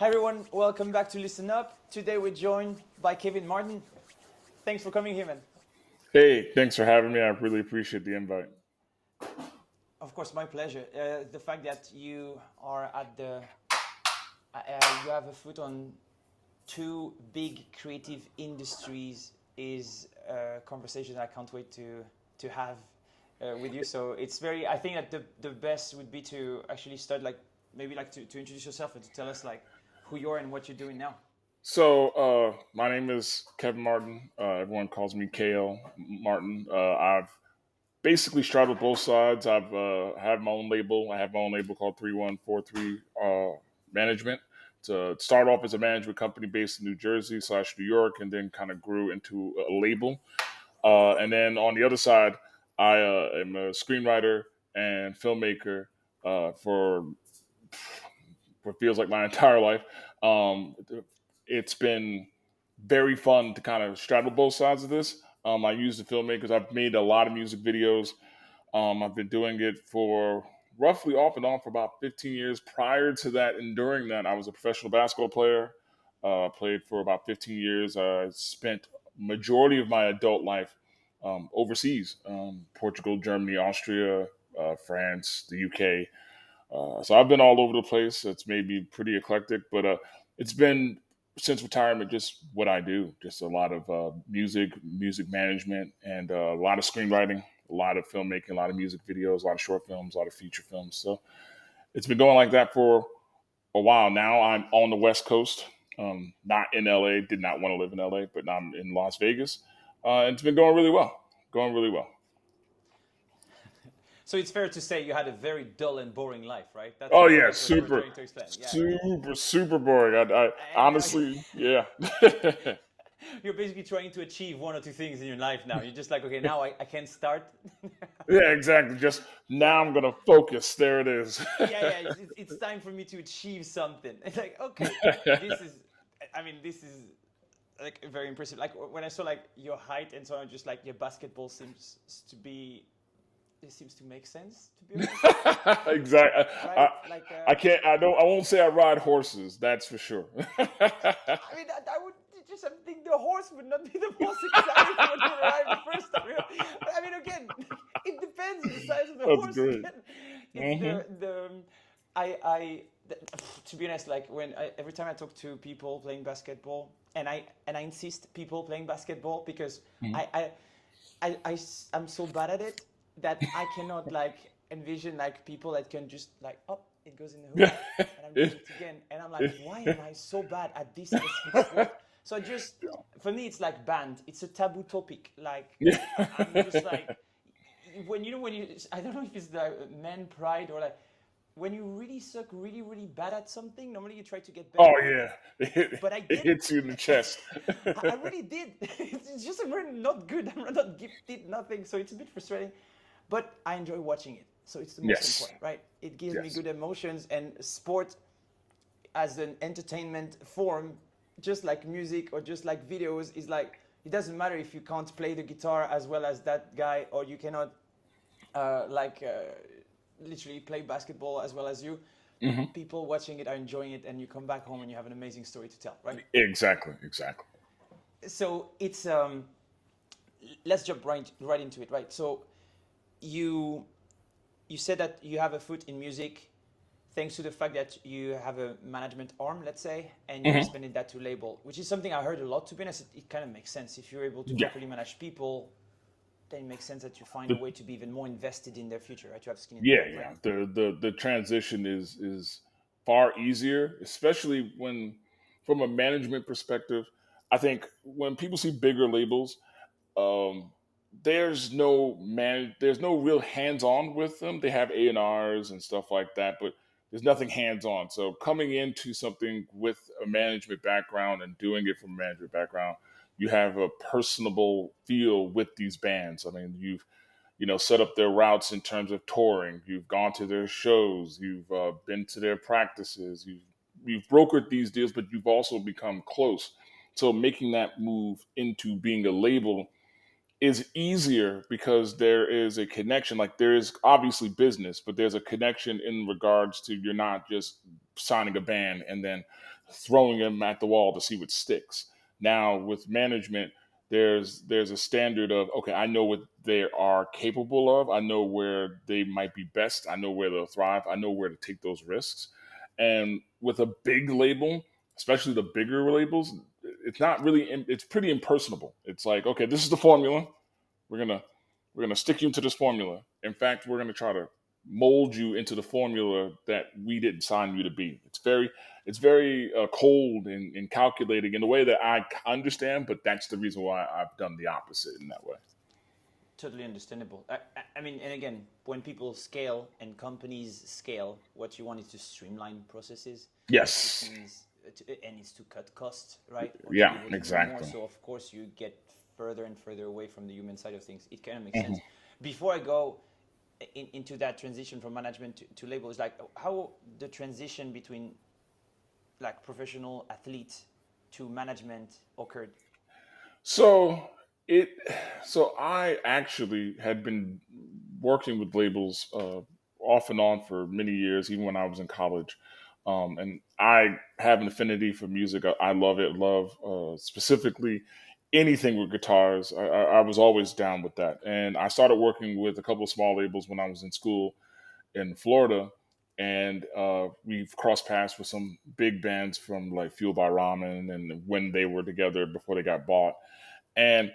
Hi everyone, welcome back to Listen Up. Today we're joined by Kevin Martin. Thanks for coming here, man. Hey, thanks for having me. I really appreciate the invite. Of course, my pleasure. The fact that you are at you have a foot on two big creative industries is a conversation I can't wait to have with you. So it's very. I think that the best would be to actually start like maybe like to introduce yourself and to tell us like who you are and what you're doing now. My name is Kevin Martin. Everyone calls me KL Martin. I've basically straddled both sides. I've had my own label. I have my own label called 3143 Management. To start off as a management company based in New Jersey / New York, and then kind of grew into a label. And then on the other side, I am a screenwriter and filmmaker for what feels like my entire life. Um, it's been very fun to kind of straddle both sides of this. I use the filmmakers. I've made a lot of music videos. I've been doing it for roughly off and on for about 15 years. Prior to that and during that, I was a professional basketball player. Played for about 15 years. I spent majority of my adult life overseas, Portugal, Germany, Austria, France, the UK. So I've been all over the place. It's made me pretty eclectic, but it's been since retirement just what I do. Just a lot of music management, and a lot of screenwriting, a lot of filmmaking, a lot of music videos, a lot of short films, a lot of feature films. So it's been going like that for a while now. I'm on the West Coast, not in LA. Did not want to live in LA, but now I'm in Las Vegas. And it's been going really well. Going really well. So it's fair to say you had a very dull and boring life, right? Oh yeah, That's what you were super, trying to explain. Yeah, super boring. I and honestly, yeah, you're basically trying to achieve one or two things in your life now. You're just like, okay, now I can start. yeah, exactly. Just now, I'm gonna focus. There it is. Yeah, it's time for me to achieve something. It's like, okay, this is, I mean, this is like very impressive. Like when I saw like your height and so on, just like your basketball seems to be, it seems to make sense, to be honest, Exactly. right? Like, I can't. I don't. I won't say I ride horses. That's for sure. I mean, I would just think the horse would not be the most exciting when you arrive the first time. But I mean, again, it depends on the size of the That's horse. great. Again, it's Hmm. to be honest, like every time I talk to people playing basketball, and I insist people playing basketball because I I'm so bad at it that I cannot like envision like people that can just like, oh, it goes in the hoop Yeah. and I'm doing it again, and I'm like, why am I so bad at this specific sport? So just for me it's like banned. It's a taboo topic. Like I'm just like, when you I don't know if it's the man pride or like when you really suck really bad at something, normally you try to get Oh better. yeah. But I It did. hits you in the chest. I really did. It's just I'm really not good. I'm not gifted, nothing. So it's a bit frustrating, but I enjoy watching it. So it's the most Yes. important, right? It gives me Yes. good emotions, and sport as an entertainment form, just like music or just like videos, is like it doesn't matter if you can't play the guitar as well as that guy, or you cannot like literally play basketball as well as you. Hmm. People watching it are enjoying it, and you come back home and you have an amazing story to tell, right? Exactly. Exactly. So it's let's jump right into it, right? So you you said that you have a foot in music thanks to the fact that you have a management arm, let's say, and you Hmm. expanded that to label, which is something I heard a lot. To be honest, it kind of makes sense. If you're able to Yeah. properly manage people, then it makes sense that you find a The, way to be even more invested in their future, right? To have skin in the yeah. game, right? Yeah. The transition is far easier, especially when from a management perspective. I think when people see bigger labels, um, there's no real hands-on with them. They have A&Rs and stuff like that, but there's nothing hands-on. So coming into something with a management background and doing it from a management background, you have a personable feel with these bands. I mean, you've set up their routes in terms of touring. You've gone to their shows. You've been to their practices. You've brokered these deals, but you've also become close. So making that move into being a label is easier because there is a connection. Like there is obviously business, but there's a connection in regards to you're not just signing a band and then throwing them at the wall to see what sticks. Now with management, there's a standard of, okay, I know what they are capable of. I know where they might be best. I know where they'll thrive. I know where to take those risks. And with a big label, especially the bigger labels, it's not really. It's pretty impersonable. It's like, okay, this is the formula. We're gonna we're gonna stick you into this formula. In fact, we're gonna try to mold you into the formula that we didn't sign you to be. It's very cold and calculating in a way that I understand, but that's the reason why I've done the opposite in that way. Totally understandable. I mean, and again, when people scale and companies scale, what you want is to streamline processes, which Yes. means, and it's to cut costs, right? Or to be Yeah. able to do more. Exactly. So, of course, you get further and further away from the human side of things. It kind of makes Hmm. sense. Before I go into that transition from management to label, is like how the transition between like professional athlete to management occurred. So it. So I actually had been working with labels off and on for many years, even when I was in college. And I have an affinity for music. I love it. Love specifically anything with guitars. I was always down with that. And I started working with a couple of small labels when I was in school in Florida. And we've crossed paths with some big bands from like Fuel by Ramen and when they were together before they got bought. And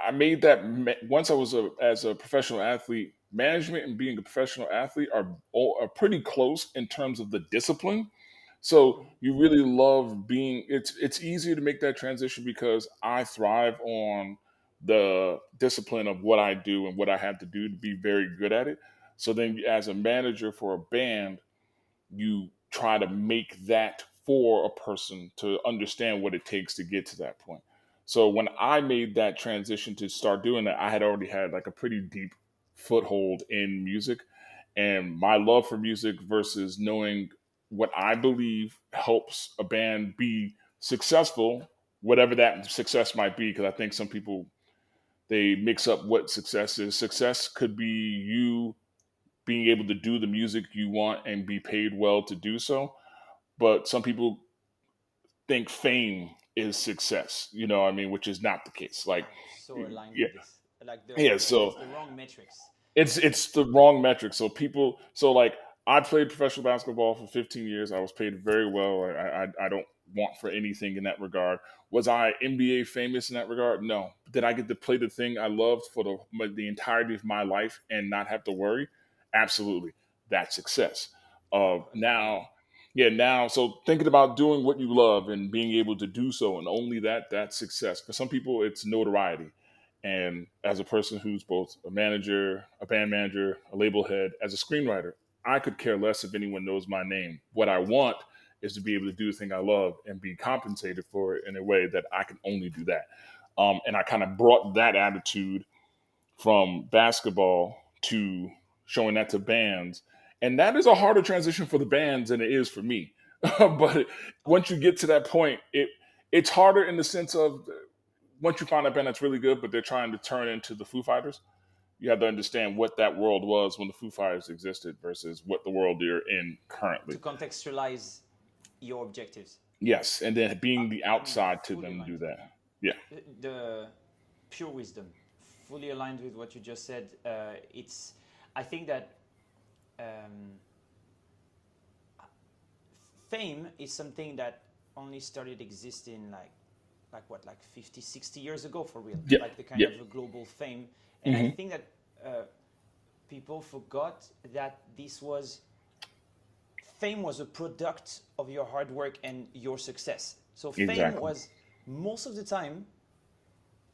I made that once I was as a professional athlete. Management and being a professional athlete are pretty close in terms of the discipline. So Mhm. you really love being. It's easier to make that transition because I thrive on the discipline of what I do and what I have to do to be very good at it. So then, as a manager for a band, you try to make that for a person to understand what it takes to get to that point. So when I made that transition to start doing that, I had already had like a pretty deep foothold in music, and my love for music versus knowing what I believe helps a band be successful, whatever that success might be. Because I think some people, they mix up what success is. Success could be you being able to do the music you want and be paid well to do so. But some people think fame is success, what I mean, which is not the case. Like, I'm so aligned yeah, with this. Like yeah. it's So the wrong metrics. it's the wrong metric. So people, so like I played professional basketball for 15 years. I was paid very well. I don't want for anything in that regard. Was I NBA famous in that regard? No. Did I get to play the thing I loved for the entirety of my life and not have to worry? Absolutely. That's success. Agreed. Now, yeah, now, so thinking about doing what you love and being able to do so, and only that's success. For some people, it's notoriety. And as a person who's both a manager, a band manager, a label head, as a screenwriter, I could care less if anyone knows my name. What I want is to be able to do the thing I love and be compensated for it in a way that I can only do that. And I kind of brought that attitude from basketball to showing that to bands. And that is a harder transition for the bands than it is for me. But once you get to that point, it's harder in the sense of once you find a band that's really good, but they're trying to turn into the Foo Fighters, you have to understand what that world was when the Foo Fighters existed versus what the world they're in currently. To contextualize your objectives. Yes, and then being the I'm outside to fully them do aligned. that. Yeah, The pure wisdom, fully aligned with what you just said. It's, I think that um, fame is something that only started existing like what, like 50, 60 years ago for real, yeah, like the kind yeah. of a global fame. And I Hmm. think that people forgot that this was fame was a product of your hard work and your success. So fame Exactly. was most of the time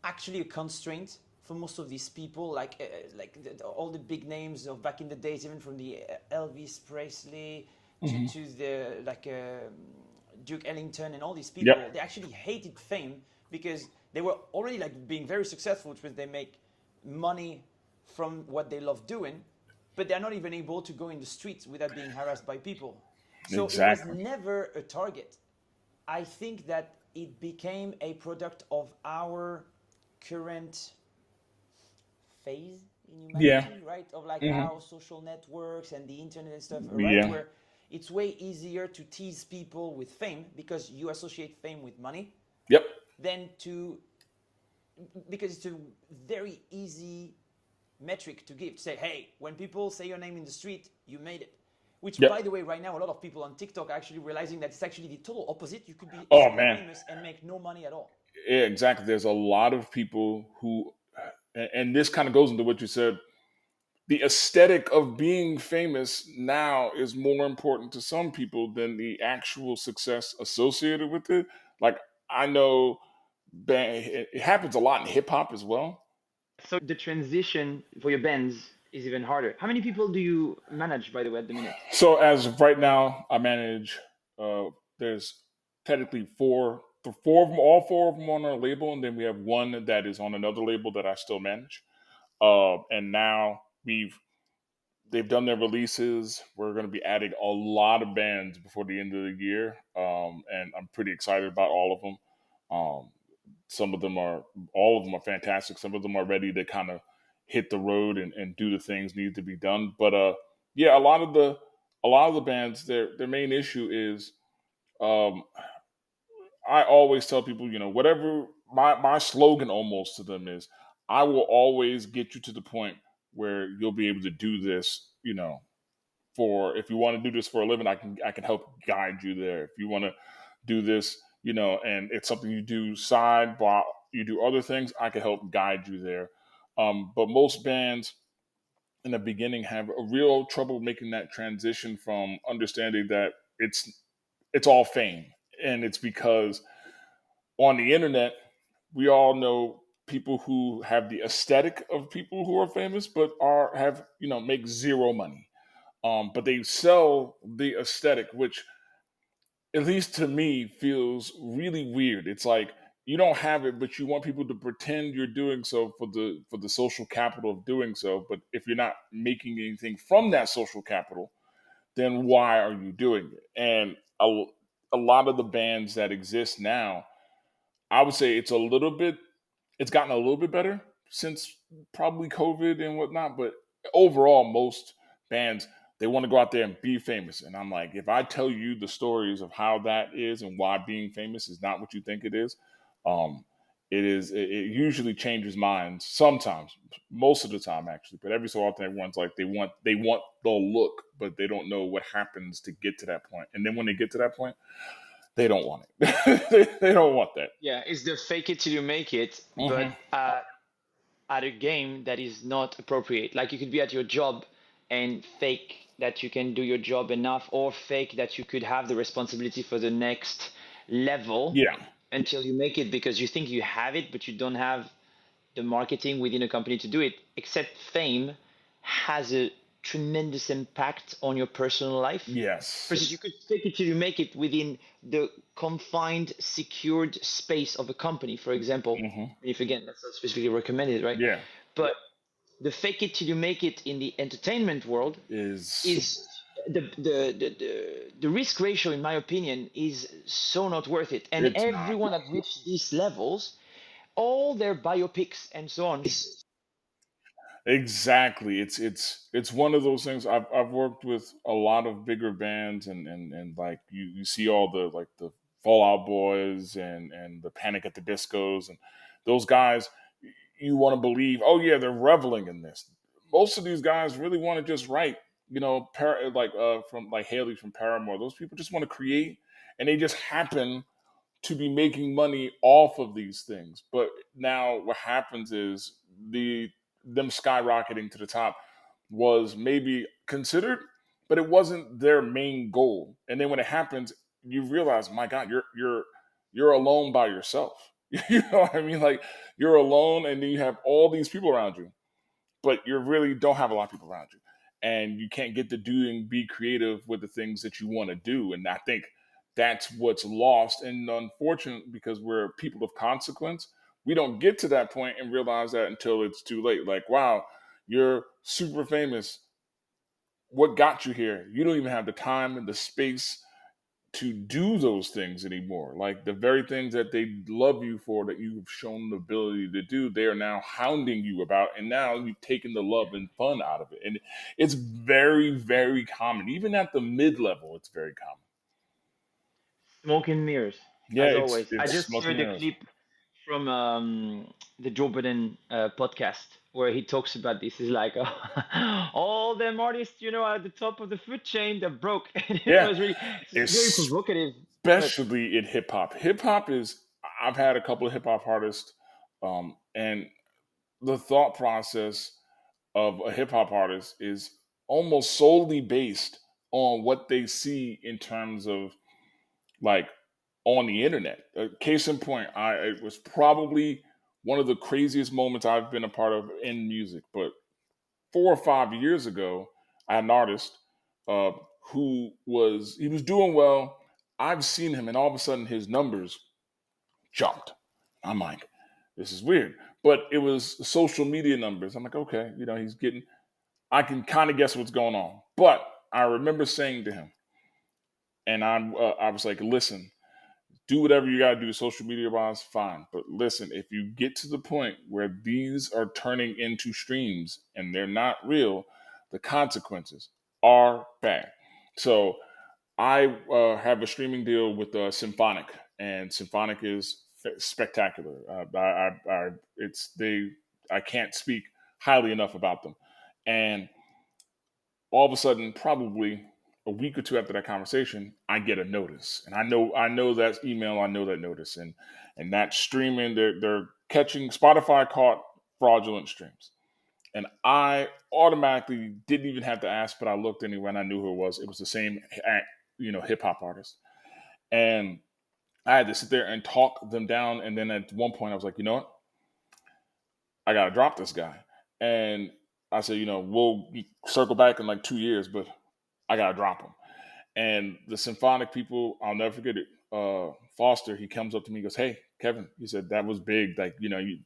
actually a constraint for most of these people, all the big names of back in the days, even from the Elvis Presley Hmm. to the Duke Ellington and all these Yep. people. They actually hated fame because they were already like being very successful, which means they make money from what they love doing, but they're not even able to go in the streets without being harassed by people. So it was Exactly. never a target. I think that it became a product of our current phase in Yeah. humanity, right? Of like Hmm. how social networks and the internet and stuff arrived, Yeah. where it's way easier to tease people with fame because you associate fame with money Yep. than to, because it's a very easy metric to give, to say, hey, when people say your name in the street, you made it. Which, Yep. by the way, right now, a lot of people on TikTok are actually realizing that it's actually the total opposite. You could be Oh super man. famous and make no money at all. Yeah, exactly. There's a lot of people who, and this kind of goes into what you said. The aesthetic of being famous now is more important to some people than the actual success associated with it. Like I know, it happens a lot in hip hop as well. So the transition for your bands is even harder. How many people do you manage, by the way, at the minute? So as of right now, I manage. There's technically four of them, all four of them on our label, and then we have one that is on another label that I still manage. And now they've done their releases. We're going to be adding a lot of bands before the end of the year, and I'm pretty excited about all of them. Um, some of them are, all of them are fantastic. Some of them are ready to kind of hit the road and do the things need to be done. But yeah, a lot of the bands, their main issue is, um, I always tell people, whatever my slogan almost to them is, I will always get you to the point where you'll be able to do this, for, if you want to do this for a living, I can help guide you there. If you want to do this, and it's something you do side while you do other things, I can help guide you there. But most bands in the beginning have a real trouble making that transition from understanding that it's all fame, and it's because on the internet we all know people who have the aesthetic of people who are famous, but are have make zero money, but they sell the aesthetic, which, at least to me, feels really weird. It's like you don't have it, but you want people to pretend you're doing so for the social capital of doing so. But if you're not making anything from that social capital, then why are you doing it? And a lot of the bands that exist now, I would say it's gotten a little bit better since probably COVID and whatnot. But overall, most bands, they want to go out there and be famous. And I'm like, if I tell you the stories of how that is and why being famous is not what you think it is, um, it usually changes minds sometimes, most of the time actually. But every so often, everyone's like they want the look, but they don't know what happens to get to that point. And then when they get to that point, they don't want it. They don't want that. Yeah, it's the fake it till you make it, but Hmm. at a game that is not appropriate. Like you could be at your job and fake that you can do your job enough, or fake that you could have the responsibility for the next level Yeah. until you make it because you think you have it, but you don't have the marketing within a company to do it. Except fame has a tremendous impact on your personal life. Yes. Versus you could fake it till you make it within the confined, secured space of a company, for example. Hmm. If again, that's not specifically recommended, right? Yeah. But the fake it till you make it in the entertainment world Is is the risk ratio, in my opinion, is so not worth it. And it's not. everyone that reached these levels, all their biopics and so on. Exactly. It's one of those things. I've worked with a lot of bigger bands, and like you see all the, like, the Fallout Boys and the Panic at the Discos, and those guys, you want to believe, oh yeah, they're reveling in this. Most of these guys really want to just write, like, from like Haley from Paramore. Those people just want to create, and they just happen to be making money off of these things. But now what happens is them skyrocketing to the top was maybe considered, but it wasn't their main goal. And then when it happens, you realize, my God, you're alone by yourself. You know what I mean? Like, you're alone, and then you have all these people around you, but you really don't have a lot of people around you, and you can't get to do and be creative with the things that you want to do. And I think that's what's lost and unfortunate, because we're people of consequence. We don't get to that point and realize that until it's too late. Like, wow, you're super famous. What got you here? You don't even have the time and the space to do those things anymore. Like the very things that they love you for, that you've shown the ability to do, they are now hounding you about, and now you've taken the love and fun out of it. And it's very, very common. Even at the mid level, it's very common. Smoke and mirrors, Yeah, as it's always. I it's just smoke and shared a mirrors. clip from the Joe Budden podcast where he talks about this. He's like, all them artists, at the top of the food chain, they're broke. And it Yeah, was really very provocative. But especially in hip hop. Hip hop is. I've had a couple of hip hop artists, and the thought process of a hip hop artist is almost solely based on what they see in terms of like on the internet. Case in point, it was probably one of the craziest moments I've been a part of in music. But 4 or 5 years ago, I had an artist uh, who was doing well. I've seen him, and all of a sudden his numbers jumped. I'm like, this is weird. But it was social media numbers. I'm like, okay, he's getting. I can kind of guess what's going on. But I remember saying to him, and I was like, listen, do whatever you got to do social media wise, fine. But listen, if you get to the point where these are turning into streams and they're not real, the consequences are bad. So I have a streaming deal with Symphonic, and Symphonic is spectacular. I can't speak highly enough about them. And all of a sudden, probably a week or two after that conversation, I get a notice, and I know that email, I know that notice, and that streaming, they're catching. Spotify caught fraudulent streams, and I automatically didn't even have to ask, but I looked anyway, and I knew who it was. It was the same hip hop artist, and I had to sit there and talk them down. And then at one point, I was like, you know what, I gotta drop this guy, and I said, we'll circle back in like 2 years, but I gotta drop him. And the symphonic people, I'll never forget it. Foster, he comes up to me, and goes, "Hey, Kevin," he said, "that was big. Like,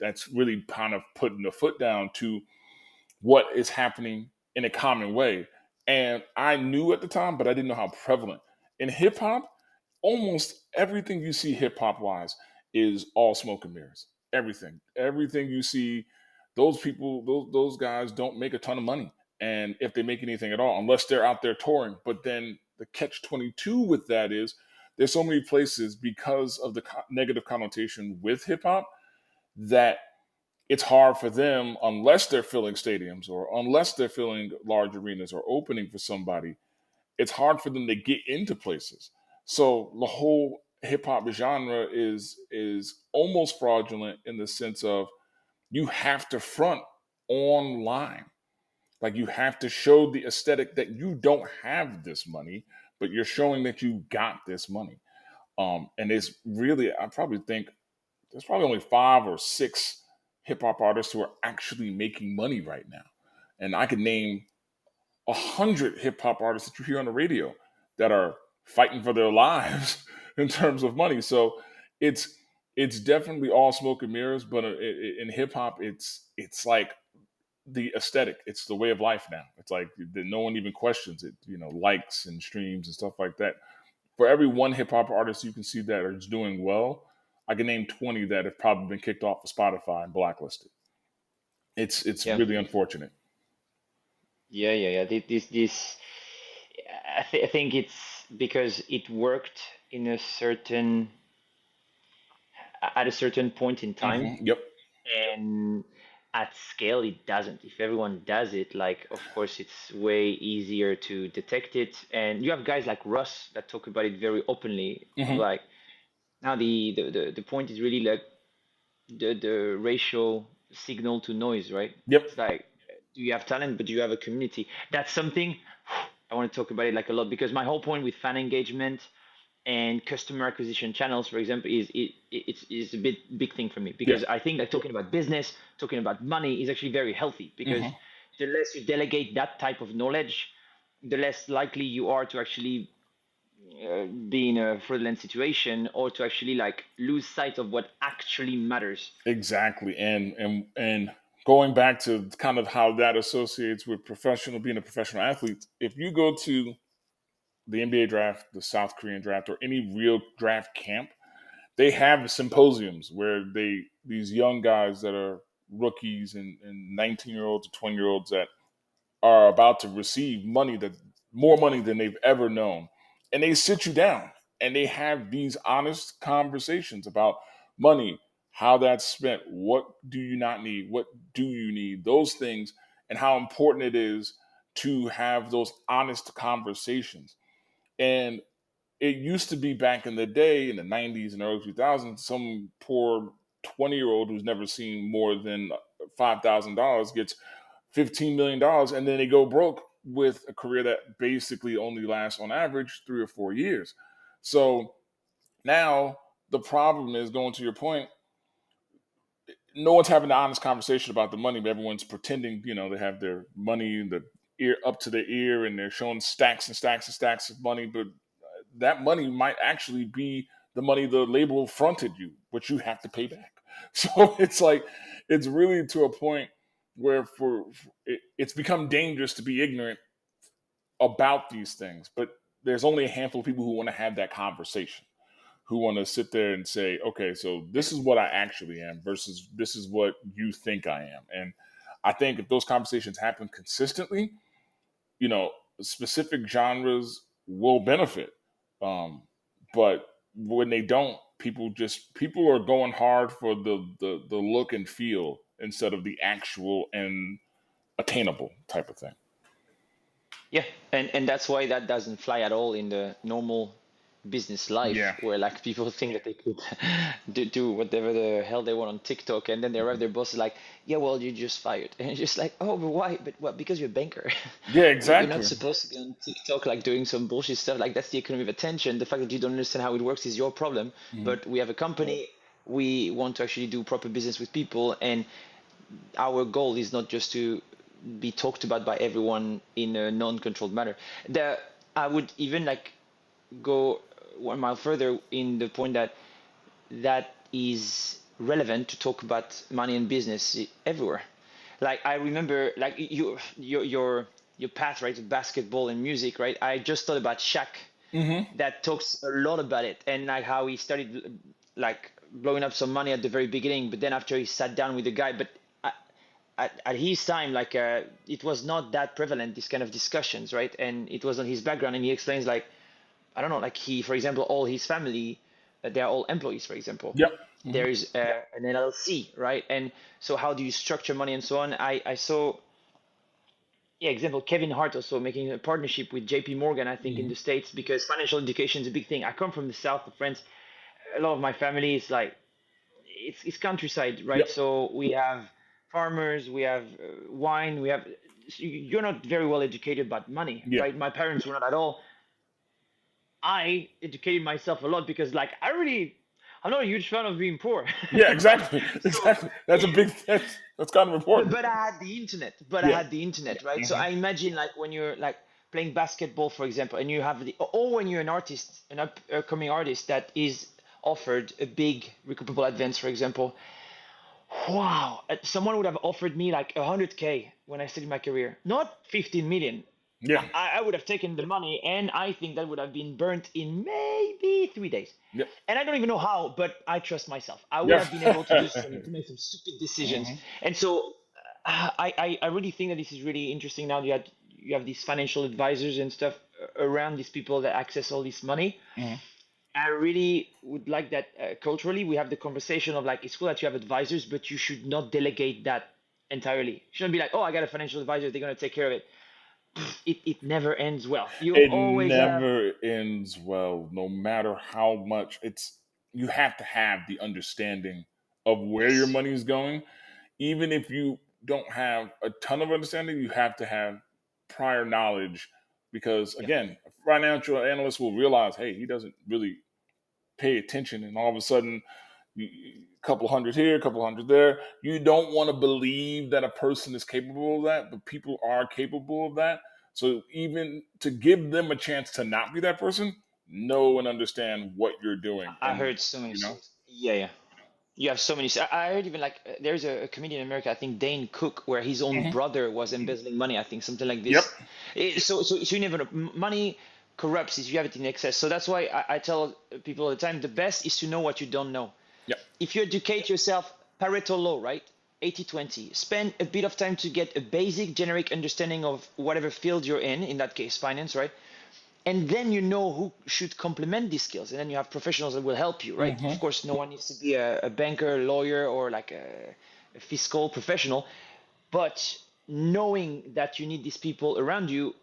that's really kind of putting the foot down to what is happening in a common way." And I knew at the time, but I didn't know how prevalent in hip hop. Almost everything you see hip hop wise is all smoke and mirrors. Everything you see, those people, those guys don't make a ton of money, and if they make anything at all, unless they're out there touring. But then the catch-22 with that is there's so many places because of the negative connotation with hip hop that it's hard for them, unless they're filling stadiums or unless they're filling large arenas or opening for somebody. It's hard for them to get into places. So the whole hip hop genre is almost fraudulent in the sense of you have to front online. Like, you have to show the aesthetic that you don't have this money, but you're showing that you got this money. And it's really, I probably think there's probably only 5 or 6 hip hop artists who are actually making money right now. And I could name 100 hip hop artists that you hear on the radio that are fighting for their lives in terms of money. So it's it's definitely all smoke and mirrors, but in hip hop, it's like the aesthetic. It's the way of life now. It's like no one even questions it. Likes and streams and stuff like that. For every one hip hop artist you can see that is doing well, I can name 20 that have probably been kicked off of Spotify and blacklisted. It's yeah, really unfortunate. yeah. This I think it's because it worked in a certain at a certain point in time, Yep. and at scale it doesn't. If everyone does it, like, of course it's way easier to detect it, and you have guys like Russ that talk about it very openly. hmm Like, now the point is really like the ratio signal to noise, right? Yep. It's like, do you have talent, but do you have a community? That's something I want to talk about it like a lot, because my whole point with fan engagement and customer acquisition channels, for example, is a big thing for me, Yeah. because I think that talking about business, talking about money is actually very healthy, because the less you delegate that type of knowledge, the less likely you are to actually be in a fraudulent situation, or to actually like lose sight of what actually matters. Exactly. And going back to kind of how that associates with being a professional athlete, if you go to the NBA draft, the South Korean draft, or any real draft camp, they have symposiums where these young guys that are rookies and 19-year-olds or 20-year-olds that are about to receive money, that more money than they've ever known, and they sit you down and they have these honest conversations about money, how that's spent, what do you not need, what do you need, those things, and how important it is to have those honest conversations. And it used to be back in the day, in the 90s and early 2000s, some poor 20-year-old who's never seen more than $5,000 gets $15 million, and then they go broke with a career that basically only lasts on average 3 or 4 years. So now the problem is, going to your point, no one's having an honest conversation about the money, but everyone's pretending, they have their money in the ear up to their ear and they're showing stacks and stacks and stacks of money, but that money might actually be the money the label fronted you, but you have to pay back. So it's like, it's really to a point where it's become dangerous to be ignorant about these things. But there's only a handful of people who want to have that conversation, who want to sit there and say, okay, so this is what I actually am versus this is what you think I am. And I think if those conversations happen consistently, specific genres will benefit. But when they don't, people are going hard for the look and feel instead of the actual and attainable type of thing. Yeah, and that's why that doesn't fly at all in the normal business life, Yeah. where like people think that they could do whatever the hell they want on TikTok, and then they arrive, their boss is like, yeah, well, you're just fired, and you're just like, oh, but why? But what? Because you're a banker. Yeah, You're not exactly. supposed to be on TikTok like doing some bullshit stuff. Like that's the economy of attention. The fact that you don't understand how it works is your problem. Mhm. But we have a company. We want to actually do proper business with people, and our goal is not just to be talked about by everyone in a non-controlled manner. I would even like go 1 mile further in the point that that is relevant to talk about money and business everywhere. Like I remember, like your path, right, to basketball and music, right? I just thought about Shaq, Mm-hmm. that talks a lot about it, and like how he started like blowing up some money at the very beginning, but then after he sat down with the guy, but at his time, like it was not that prevalent, this kind of discussions, right? And it was on his background, and he explains like, I don't know, like he, for example, all his family, they're all employees, for example. Yep. Mm-hmm. There is an LLC, right? And so how do you structure money and so on? I saw, yeah, example, Kevin Hart also making a partnership with JP Morgan, I think, in Mm-hmm. the States, because financial education is a big thing. I come from the south of France. A lot of my family is like, it's countryside, right? Yep. So we have farmers, we have wine, we have. So you're not very well educated about money, Yeah. right? My parents were not at all. I educated myself a lot because, like, I'm not a huge fan of being poor. Yeah. Exactly. So, Exactly. That's a big. That's kind of important. but I had the internet. But I Yeah. had the internet, right? So Mm-hmm. I imagine, like, when you're like playing basketball, for example, and you have or when you're an artist, an upcoming artist that is offered a big recoupable advance, for example. Wow, someone would have offered me like 100K when I started my career, not 15 million. Yeah. I would have taken the money, and I think that would have been burnt in maybe 3 days. Yep. And I don't even know how, but I trust myself. I would Yeah. have been able to do to make some stupid decisions. Mm-hmm. And so I really think that this is really interesting now. You have these financial advisors and stuff around these people that access all this money. Mm-hmm. I really would like that culturally we have the conversation of like, it's cool that you have advisors, but you should not delegate that entirely. You shouldn't be like, oh, I got a financial advisor, they're gonna take care of it. It never ends well. You It always have. never ends well, no matter how much it's. You have to have the understanding of where your Yes. money is going, even if you don't have a ton of understanding. You have to have prior knowledge, because Yeah. again, a financial analyst will realize, hey, he doesn't really pay attention, and all of a sudden, a couple hundred here, a couple hundred there. You don't want to believe that a person is capable of that, but people are capable of that. So even to give them a chance to not be that person, know and understand what you're doing, I and heard so many you know, stories. Yeah, yeah. You have so many. I heard even like there's a comedian in America, I think Dane Cook, where his own Mhm. brother was embezzling money. I think something like Yep. this. So you never know. Money. corrupts is you have it in excess. So that's why I tell people all the time, the best is to know what you don't know. Yep. If you educate yourself, Pareto law, right? 80-20. Spend a bit of time to get a basic generic understanding of whatever field you're in that case, finance, right? And then you know who should complement these skills. And then you have professionals that will help you, right? Of course, no one needs to be a banker, lawyer, or like a fiscal professional. But knowing that you need these people around you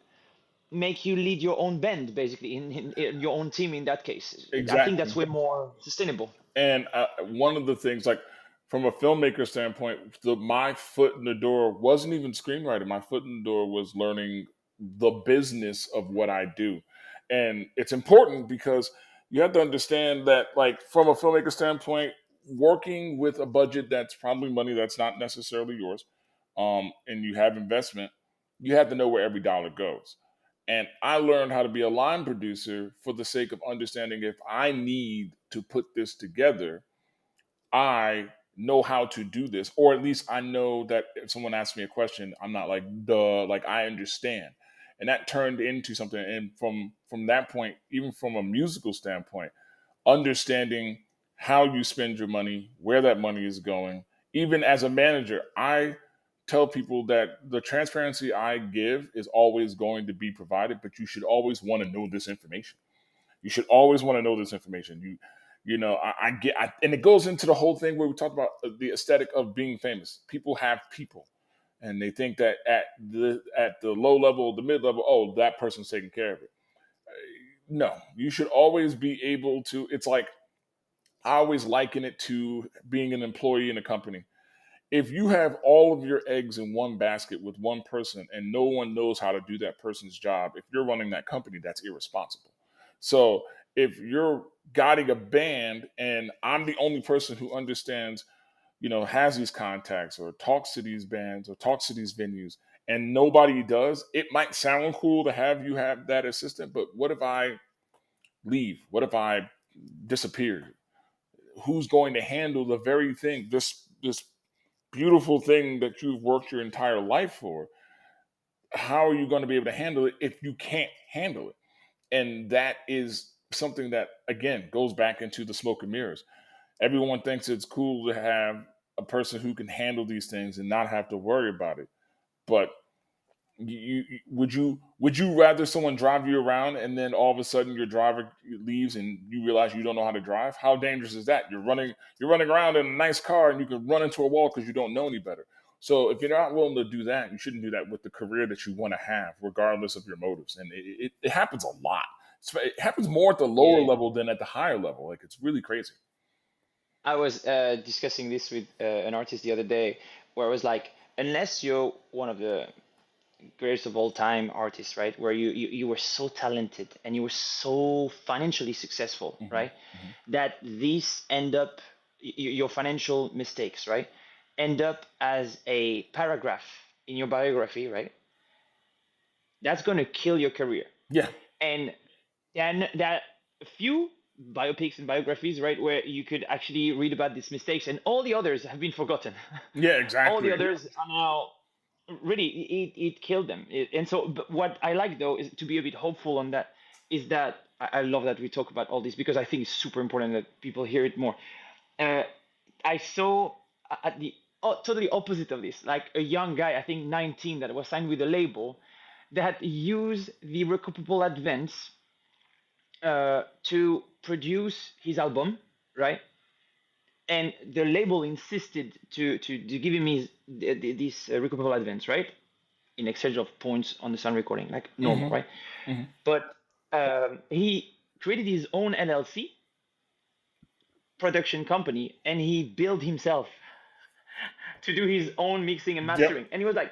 make you lead your own band, basically, in your own team in that case. I think Exactly. that's way more sustainable. And one of the things, like from a filmmaker standpoint, my foot in the door wasn't even screenwriting. My foot in the door was learning the business of what I do. And it's important because you have to understand that, like, from a filmmaker standpoint, working with a budget that's probably money that's not necessarily yours, and you have investment, you have to know where every dollar goes. And I learned how to be a line producer for the sake of understanding if I need to put this together, I know how to do this, or at least I know that if someone asks me a question, I'm not like, duh, like I understand. And that turned into something. And from that point, even from a musical standpoint, understanding how you spend your money, where that money is going. Even as a manager, I tell people that the transparency I give is always going to be provided, but you should always want to know this information. You should always want to know this information. I get, and it goes into the whole thing where we talked about the aesthetic of being famous. People have people, and they think that at the low level, the mid level, oh, that person's taking care of it. No, you should always be able to. It's like I always liken it to being an employee in a company. If you have all of your eggs in one basket with one person and no one knows how to do that person's job, if you're running that company, that's irresponsible. So if you're guiding a band and I'm the only person who understands, has these contacts or talks to these bands or talks to these venues and nobody does, it might sound cool to have you have that assistant, but what if I leave? What if I disappear? Who's going to handle the very thing, this beautiful thing that you've worked your entire life for? How are you going to be able to handle it if you can't handle it? And that is something that, again, goes back into the smoke and mirrors. Everyone thinks it's cool to have a person who can handle these things and not have to worry about it. But would you rather someone drive you around and then all of a sudden your driver leaves and you realize you don't know how to drive? How dangerous is that? You're running around in a nice car and you can run into a wall because you don't know any better. So if you're not willing to do that, you shouldn't do that with the career that you want to have, regardless of your motives. And it happens a lot. It happens more at the lower Yeah. level than at the higher level. Like, it's really crazy. I was discussing this with an artist the other day, where I was like, unless you're one of the greatest of all time artists, right? Where you were so talented and you were so financially successful, Hmm. right? Hmm. That these end up, your financial mistakes, right? End up as a paragraph in your biography, right? That's going to kill your career. Yeah. And then that a few biopics and biographies, right, where you could actually read about these mistakes, and all the others have been forgotten. Yeah. All the Exactly. others are now really it killed them. And so, but what I like though is to be a bit hopeful on that. Is that I love that we talk about all this because I think it's super important that people hear it more. Uh, I saw at the totally opposite of this, like a young guy, I think 19, that was signed with a label that used the recoupable advance to produce his album, right? And the label insisted to give him this recoupable advance, right? In exchange of points on the sound recording, like normal, Hmm. right? Hmm. But he created his own LLC production company, and he billed himself to do his own mixing and Yep. mastering. And he was like,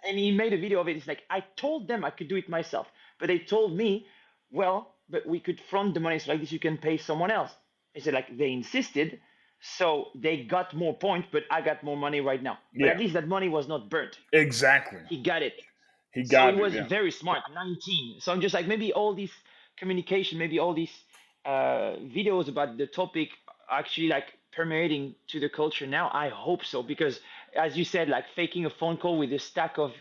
and he made a video of it. It's like, I told them I could do it myself, but they told me, well, but we could front the money, so like this you can pay someone else. He said, like, they insisted, so they got more points, but I got more money right now. But Yeah. at least that money was not burnt. Exactly. He got it. He So he got it. was Yeah. very smart, 19. So I'm just like, maybe all this communication, maybe all these videos about the topic are actually like permeating to the culture now. I hope so, because as you said, like faking a phone call with a stack of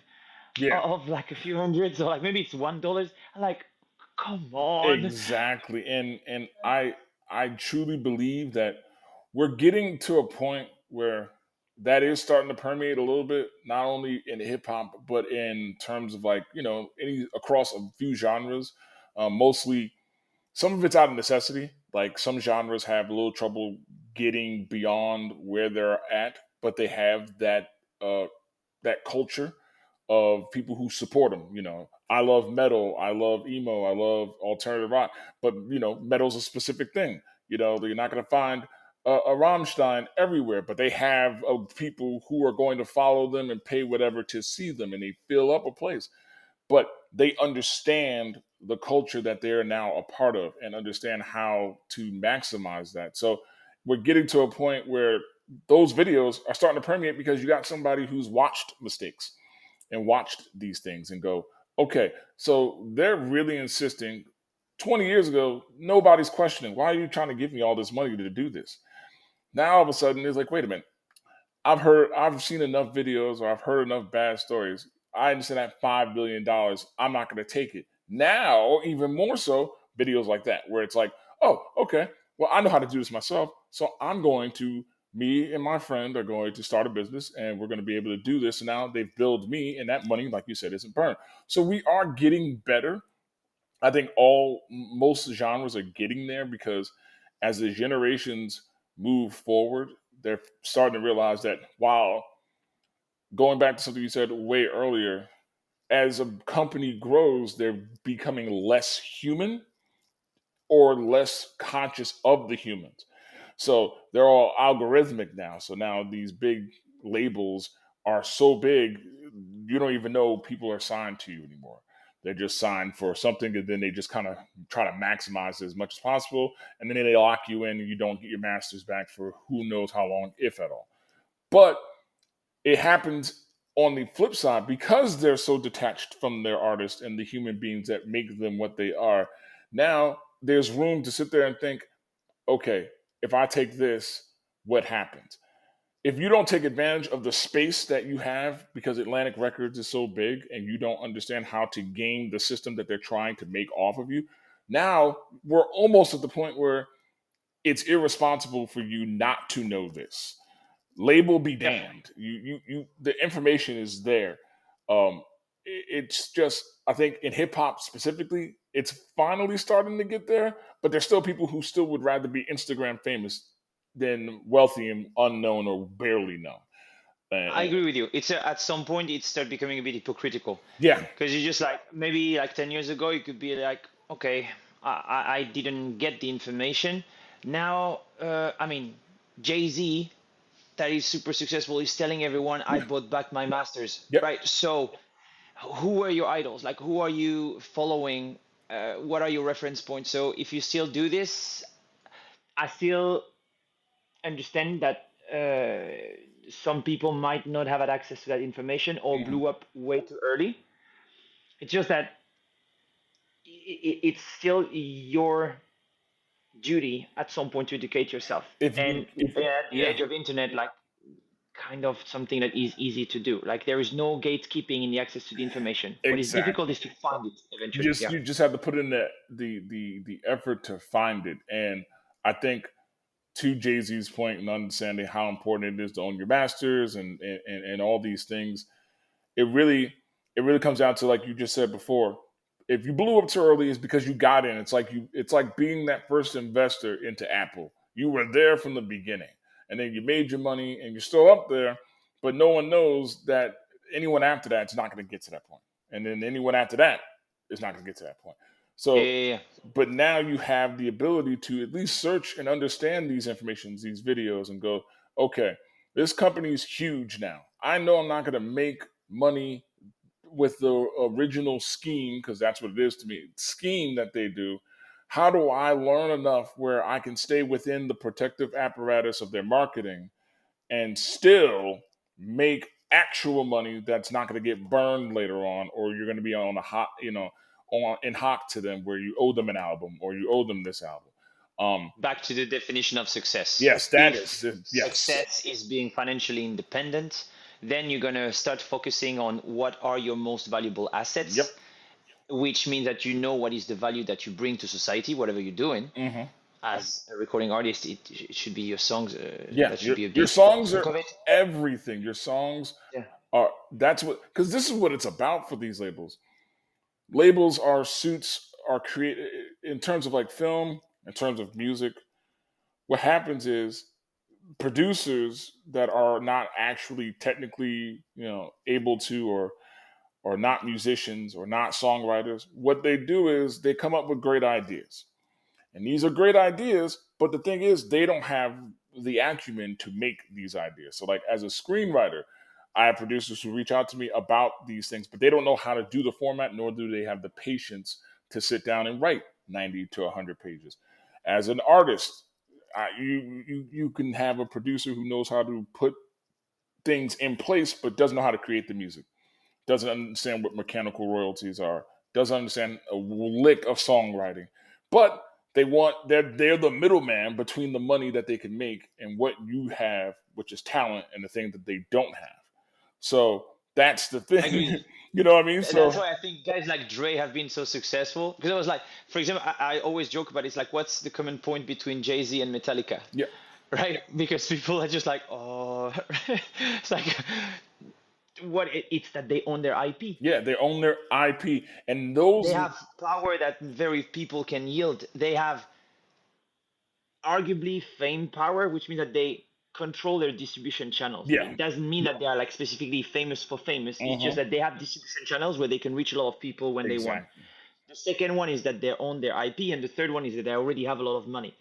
Yeah. like a few hundreds, or like maybe it's $1. I'm like, come on. Exactly. And I truly believe that we're getting to a point where that is starting to permeate a little bit, not only in hip hop, but in terms of like, any across a few genres. Mostly some of it's out of necessity. Like some genres have a little trouble getting beyond where they're at, but they have uh that culture of people who support them. I love metal, I love emo, I love alternative rock, but metal's a specific thing. You're not going to find a Rammstein everywhere, but they have people who are going to follow them and pay whatever to see them, and they fill up a place. But they understand the culture that they're now a part of and understand how to maximize that. So we're getting to a point where those videos are starting to permeate because you got somebody who's watched mistakes and watched these things and go, okay, so they're really insisting. 20 years ago, nobody's questioning, why are you trying to give me all this money to do this? Now all of a sudden it's like, wait a minute, I've seen enough videos or I've heard enough bad stories. I understand that $5 billion, I'm not going to take it. Now, even more so, videos like that, where it's like, oh, okay, well, I know how to do this myself. So me and my friend are going to start a business and we're going to be able to do this. And now they've billed me, and that money, like you said, isn't burned. So we are getting better. I think most genres are getting there because as the generations move forward, they're starting to realize that while going back to something you said way earlier, as a company grows, they're becoming less human or less conscious of the humans. So they're all algorithmic now. So now these big labels are so big, you don't even know people are signed to you anymore. They're just signed for something, and then they just kind of try to maximize it as much as possible. And then they lock you in, and you don't get your masters back for who knows how long, if at all. But it happens on the flip side because they're so detached from their artist and the human beings that make them what they are. Now there's room to sit there and think, okay, if I take this, what happens? If you don't take advantage of the space that you have because Atlantic Records is so big and you don't understand how to game the system that they're trying to make off of you, now we're almost at the point where it's irresponsible for you not to know this. Label be Yeah, damned. The information is there. It's just, I think in hip hop specifically, it's finally starting to get there, but there's still people who still would rather be Instagram famous than wealthy and unknown or barely known. I And agree with you. At some point it started becoming a bit hypocritical yeah, because you just like maybe like 10 years ago you could be like, okay, I didn't get the information. Now, I mean, Jay-Z, that is super successful, is telling everyone I yeah, bought back my masters, yep, right? So who are your idols? Like, who are you following? What are your reference points? So if you still do this, I still understand that some people might not have had access to that information or mhm. blew up way too early. It's just that it's still your duty at some point to educate yourself. If you, And if at the yeah, age of internet, like kind of something that is easy to do. Like there is no gatekeeping in the access to the information. What is difficult exactly. is to find it eventually. Just Yeah. you just have to put in the effort to find it, and I think to Jay Z's point and understanding how important it is to own your masters and all these things, it really comes down to, like you just said before, if you blew up too early, it's because you got in. It's like being that first investor into Apple. You were there from the beginning, and then you made your money, and you're still up there, but no one knows that anyone after that is not going to get to that point, and then anyone after that is not going to get to that point. Yeah. So Yeah. Yeah. but now you have the ability to at least search and understand these informations, these videos, and go, okay, this company is huge now. I know I'm not going to make money with the original scheme, because that's what it is to me, scheme that they do. How do I learn enough where I can stay within the protective apparatus of their marketing and still make actual money that's not going to get burned later on, or you're going to be on a hot, on in hock to them where you owe them an album or you owe them this album. Back to the definition of success. Yes, that is If yes, success is being financially independent, then you're going to start focusing on what are your most valuable yep, assets. which means that you know what is the value that you bring to society, whatever you're doing. As a recording artist, it should be your songs. Yeah, That should be a your big songs chunk are of it. everything. Your songs Yeah. are that's what because this is what it's about for these labels. Labels are suits are created in terms of like film, in terms of music. What happens is producers that are not actually technically, able to or not musicians or not songwriters, what they do is they come up with great ideas. And these are great ideas, but the thing is, they don't have the acumen to make these ideas. So, like as a screenwriter, I have producers who reach out to me about these things, but they don't know how to do the format, nor do they have the patience to sit down and write 90 to 100 pages. As an artist, you can have a producer who knows how to put things in place, but doesn't know how to create the music, doesn't understand what mechanical royalties are, doesn't understand a lick of songwriting, but they're the middleman between the money that they can make and what you have, which is talent, and the thing that they don't have. So that's the Agreed. thing. You know what I mean? That's So why I think guys like Dre have been so successful. Because I was like, for example, I always joke about it. It's like, what's the common point between Jay-Z and Metallica? yeah, Right? Because people are just like, oh, it's like, it's that they own their IP. yeah, they own their IP, and They those have power that very people can yield. They have arguably fame power, which means that they control their distribution channels. yeah, It doesn't mean that they are like specifically famous for famous. It's just hmm that they have distribution channels where they can reach a lot of people when they want. exactly. The second one is that they own their IP, and the third one is that they already have a lot of money.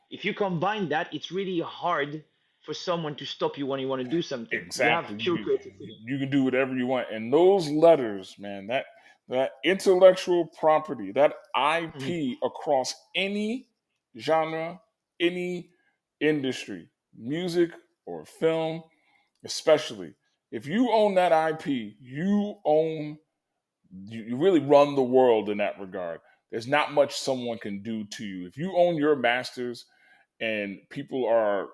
If you combine that, it's really hard for someone to stop you when you want to do something. You have Exactly. pure creative freedom. You can do whatever you want. And those letters, man, that intellectual property, that Mhm. IP across any genre, any industry, music or film, especially. If you own that IP, you really run the world in that regard. There's not much someone can do to you. If you own your masters and people are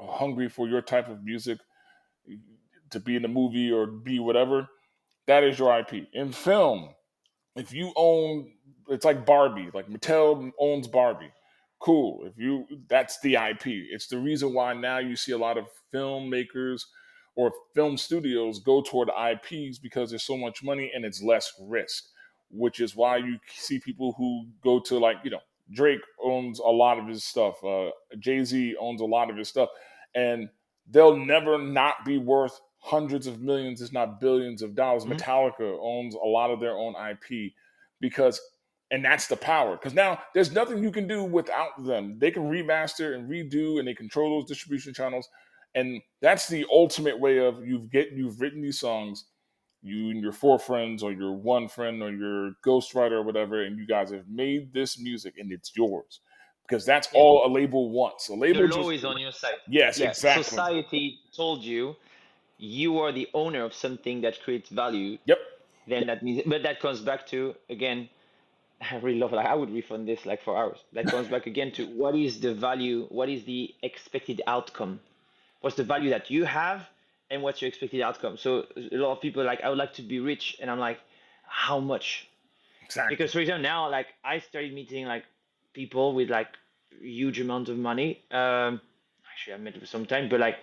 hungry for your type of music, to be in a movie or be whatever, that is your IP. In film, if you own, it's like Barbie, like Mattel owns Barbie. Cool. If you, that's the IP. It's the reason why now you see a lot of filmmakers or film studios go toward IPs because there's so much money and it's less risk, which is why you see people who go to like, Drake owns a lot of his stuff. Jay-Z owns a lot of his stuff. And they'll never not be worth hundreds of millions, if not billions of dollars. Mhm. Metallica owns a lot of their own IP because, and that's the power. Because now there's nothing you can do without them. They can remaster and redo, and they control those distribution channels. And that's the ultimate way of you've written these songs, you and your four friends or your one friend or your ghostwriter or whatever, and you guys have made this music and it's yours. Because that's Yeah. all a label wants. A The label law just is on your side. yes, Yeah. exactly. Society told you you are the owner of something that creates value. Yep. Then that means, but that comes back to again, I really love, like I would refund this like for hours. That comes back again to what is the value, what is the expected outcome, what's the value that you have, and what's your expected outcome. So a lot of people are like, I would like to be rich, and I'm like, how much? Exactly. Because for example, now like I started meeting like people with like huge amount of money. Actually, I met them sometime, but like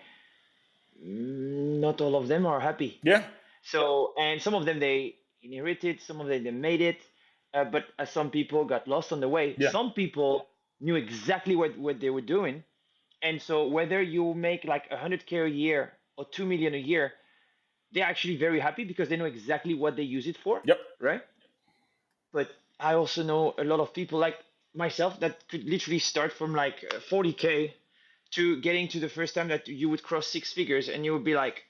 not all of them are happy. Yeah. So, and some of them they inherited, some of them they made it, but some people got lost on the way. Yeah. Some people knew exactly what they were doing, and so whether you make like 100K a year or 2 million a year, they're actually very happy because they know exactly what they use it for, Yep. right? But I also know a lot of people like myself that could literally start from like 40K to getting to the first time that you would cross six figures, and you would be like,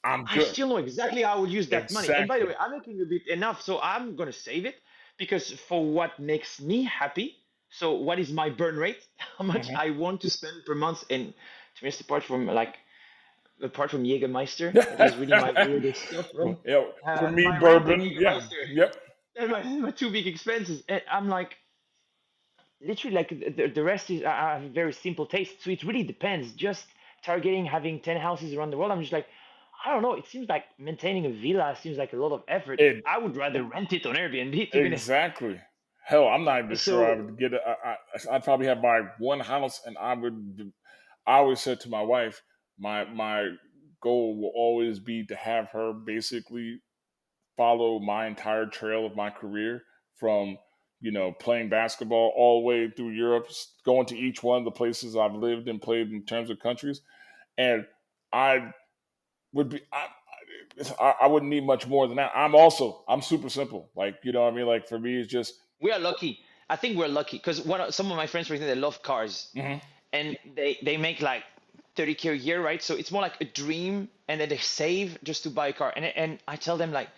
I'm I good. still know exactly how I would use that money. And by the Exactly. way, I'm making a bit enough, so I'm gonna save it because for what makes me happy. So what is my burn rate? How much Mhm. I want to spend per month? And to be honest, apart from Jägermeister, that is really my weirdest stuff, right? Yeah. For me, My rent and bourbon. Yeah. Jägermeister, Yep. and my two big expenses. And I'm like, literally, like the rest is I have a very simple taste. So it really depends. Just targeting having 10 houses around the world, I'm just like, I don't know. It seems like maintaining a villa seems like a lot of effort. It I would rather rent it on Airbnb, to be honest. exactly. Hell, I'm not even sure I So would get it. I'd probably have my one house, and I would. I always said to my wife, my goal will always be to have her basically follow my entire trail of my career from playing basketball all the way through Europe, going to each one of the places I've lived and played in terms of countries, and I would be I wouldn't need much more than that. I'm super simple. Like, you know what I mean? Like, for me, it's just we are lucky. I think we're lucky because some of my friends, for example, they love cars, mhm. and they make like 30K a year, right? So it's more like a dream, and then they save just to buy a car. And I tell them like,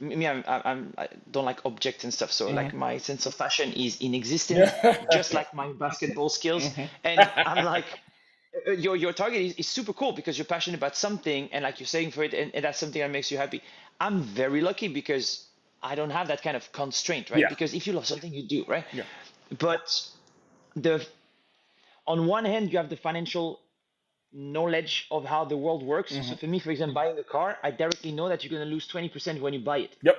me, I don't like objects and stuff. So Mhm. like my sense of fashion is inexistent, just Yeah. like my basketball skills. Mhm. And I'm like, your target is super cool because you're passionate about something, and like you're saying for it, and that's something that makes you happy. I'm very lucky because I don't have that kind of constraint, right? Yeah. Because if you love something, you do, right? Yeah. But the on one hand, you have the financial knowledge of how the world works. So Mhm. for me, for example, buying a car, I directly know that you're going to lose 20% when you buy it. Yep.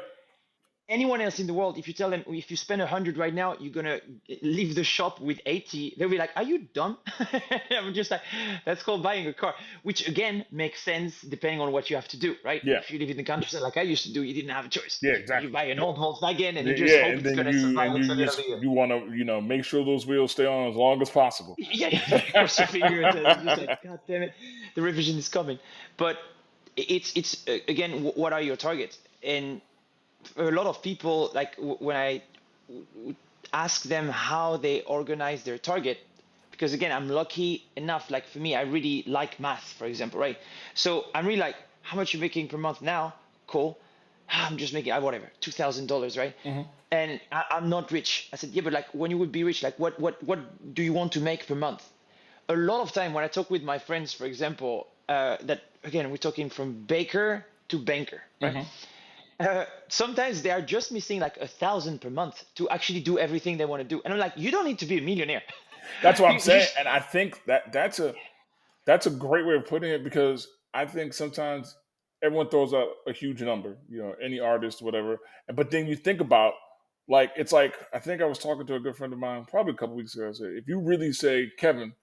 Anyone else in the world, if you tell them if you spend 100 right now, you're gonna leave the shop with 80, they'll be like, "Are you dumb?" I'm just like, that's called buying a car, which again makes sense depending on what you have to do, right? Yeah. If you live in the countryside like I used to do, you didn't have a choice. Yeah. You Exactly. buy an old Volkswagen and you just Yeah, hope and it's then gonna you survive and you until the end of just the year. you want to make sure those wheels stay on as long as possible. Yeah, yeah, cross your fingers. It's just like, God damn it, the revision is coming. But it's again, what are your targets? And a lot of people, like when I ask them how they organize their target, because again, I'm lucky enough, like for me, I really like math, for example, right? So I'm really like, how much you making per month now? Cool. I'm just making whatever, $2,000, right? Mhm. And I'm not rich. I said, yeah, but like when you would be rich, like what do you want to make per month? A lot of time when I talk with my friends, for example, that again, we're talking from baker to banker, right? Mhm. Sometimes they are just missing like 1,000 per month to actually do everything they want to do. And I'm like, you don't need to be a millionaire. That's what I'm You saying, just and I think that's a great way of putting it because I think sometimes everyone throws out a huge number, any artist, whatever, but then you think about like it's like I think I was talking to a good friend of mine probably a couple weeks ago. I said, if you really say, Kevin,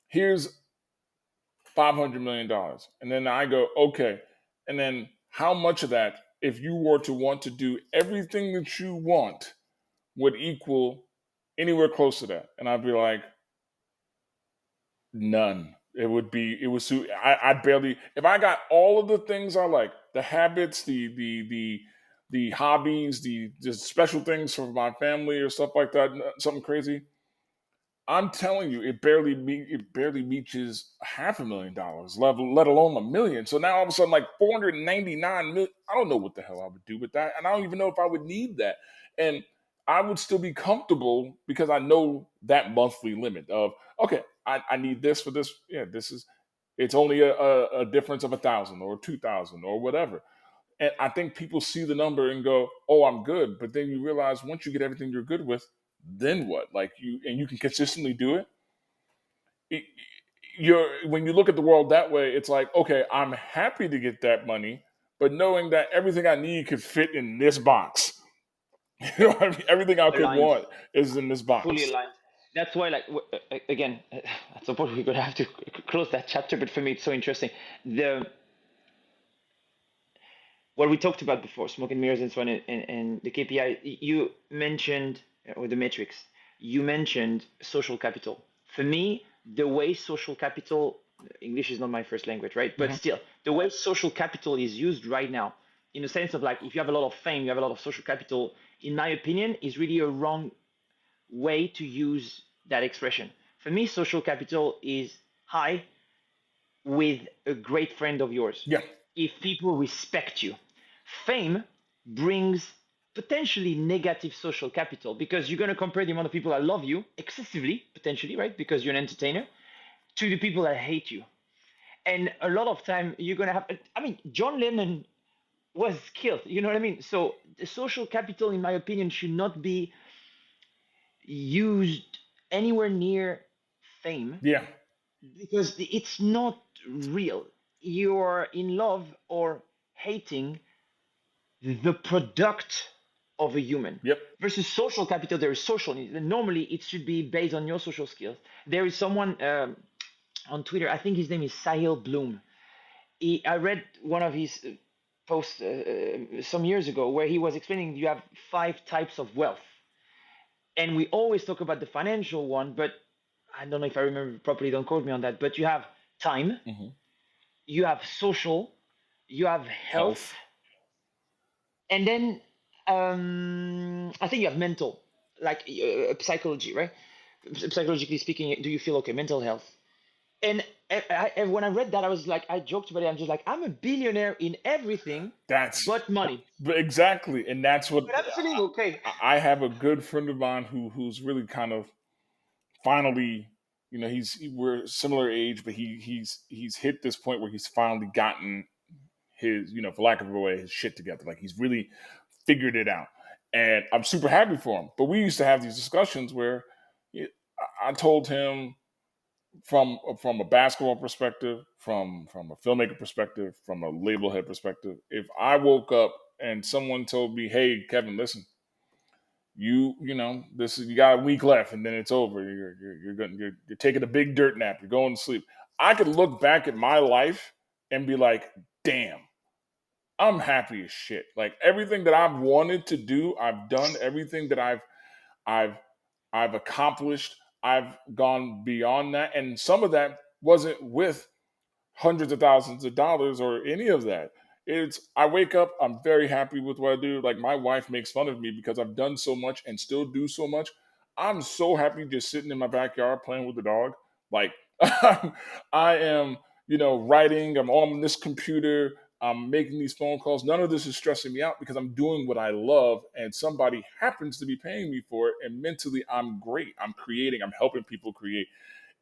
here's $500 million, and then I go, okay, and then how much of that, if you were to want to do everything that you want, would equal anywhere close to that? And I'd be like, none. I'd barely, if I got all of the things I like, the habits, the hobbies, the special things for my family or stuff like that, something crazy. I'm telling you, it barely reaches $500,000, let alone a million. So now all of a sudden, like 499 million. I don't know what the hell I would do with that, and I don't even know if I would need that. And I would still be comfortable because I know that monthly limit of, okay, I need this for this. Yeah, it's only a difference of 1,000 or 2,000 or whatever. And I think people see the number and go, "Oh, I'm good." But then you realize once you get everything you're good with, then what? Like you can consistently do it. it- when you look at the world that way, it's like, okay, I'm happy to get that money, but knowing that everything I need could fit in this box. You know what I mean? Everything I could aligned, want is in this fully box. aligned. That's why, like, again, at some point we're gonna have to close that chapter. But for me, it's so interesting. The What we talked about before, smoke and mirrors and so on, and the KPI you mentioned, or the metrics you mentioned, social capital. For me, the way social capital, English is not my first language, right? But Mhm. still, the way social capital is used right now, in the sense of like, if you have a lot of fame, you have a lot of social capital. In my opinion, is really a wrong way to use that expression. For me, social capital is high with a great friend of yours. Yeah, If people respect you, fame brings potentially negative social capital because you're going to compare the amount of people that love you excessively, potentially, right? Because you're an entertainer, to the people that hate you. And a lot of time you're going to have, I mean, John Lennon was killed, you know what I mean? So the social capital, in my opinion, should not be used anywhere near fame yeah, because it's not real. you're in love or hating the product of a human. Yep. Versus social capital, there is social needs. And normally, it should be based on your social skills. There is someone on Twitter, I think his name is Sahil Bloom. I read one of his posts some years ago where he was explaining you have 5 types of wealth. And we always talk about the financial one, but I don't know if I remember properly, don't quote me on that. But you have time, Mm-hmm. you have social, you have health, Health. and then I think you have mental, like psychology, right? Psychologically speaking, do you feel okay? Mental health. And when I read that, I was like, I joked about it. I'm just like, I'm a billionaire in everything That's but money. but exactly, and that's what But I'm feeling okay. I have a good friend of mine who's really kind of finally, we're similar age, but he's hit this point where he's finally gotten his, for lack of a way, his shit together. Like he's really figured it out, and I'm super happy for him. But we used to have these discussions where I told him from a basketball perspective, from a filmmaker perspective, from a label head perspective, if I woke up and someone told me, "Hey, Kevin, listen, this is you got a week left and then it's over. You're taking a big dirt nap. You're going to sleep." I could look back at my life and be like, "Damn, I'm happy as shit. Like everything that I've wanted to do, I've done. Everything that I've I've accomplished. I've gone beyond that, and some of that wasn't with hundreds of thousands of dollars or any of that. It's I wake up, I'm very happy with what I do. Like my wife makes fun of me because I've done so much and still do so much. I'm so happy just sitting in my backyard playing with the dog. Like I am, writing, I'm on this computer, I'm making these phone calls. None of this is stressing me out because I'm doing what I love and somebody happens to be paying me for it. And mentally, I'm great. I'm creating, I'm helping people create.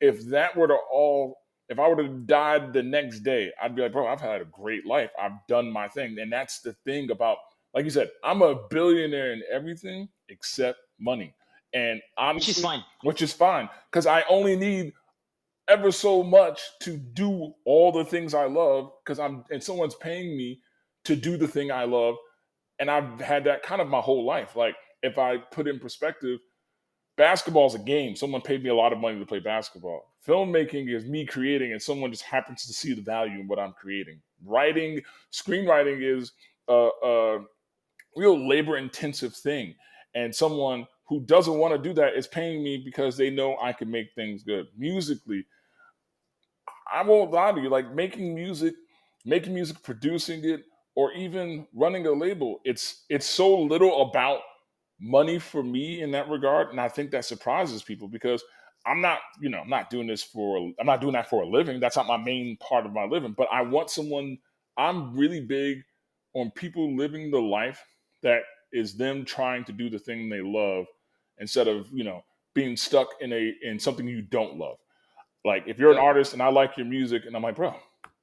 If that were to all if I would have died the next day, I'd be like, bro, I've had a great life. I've done my thing. And that's the thing about, like you said, I'm a billionaire in everything except money. And Which is honestly, fine. which is fine because I only need ever so much to do all the things I love because and someone's paying me to do the thing I love. And I've had that kind of my whole life. Like if I put in perspective, basketball is a game. Someone paid me a lot of money to play basketball. Filmmaking is me creating, and someone just happens to see the value in what I'm creating. Writing, screenwriting is a real labor intensive thing. And someone who doesn't want to do that is paying me because they know I can make things good. Musically, I won't lie to you, like making music, producing it, or even running a label, it's so little about money for me in that regard. And I think that surprises people because I'm not doing I'm not doing that for a living. That's not my main part of my living. But I'm really big on people living the life that is them trying to do the thing they love instead of, being stuck in something you don't love. Like if you're an Yep. artist and I like your music and I'm like, bro,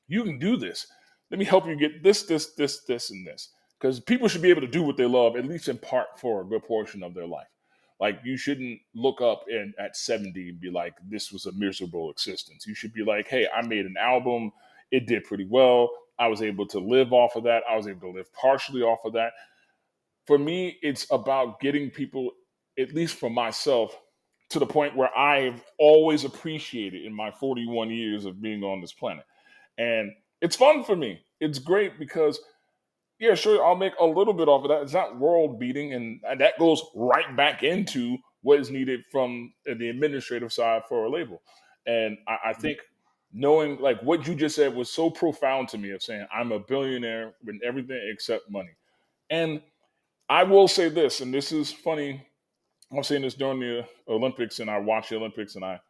you can do this. Let me help you get this, and this. Because people should be able to do what they love, at least in part for a good portion of their life. Like you shouldn't look up at 70 and be like, this was a miserable existence. You should be like, hey, I made an album. It did pretty well. I was able to live off of that. I was able to live partially off of that. For me, it's about getting people, at least for myself, to the point where I've always appreciated in my 41 years of being on this planet. And it's fun for me. It's great because, yeah, sure, I'll make a little bit off of that. It's not world beating. And that goes right back into what is needed from the administrative side for a label. And I think knowing like what you just said was so profound to me of saying I'm a billionaire with everything except money. And I will say this, and this is funny. I was saying this during the Olympics, and I watch the Olympics, and I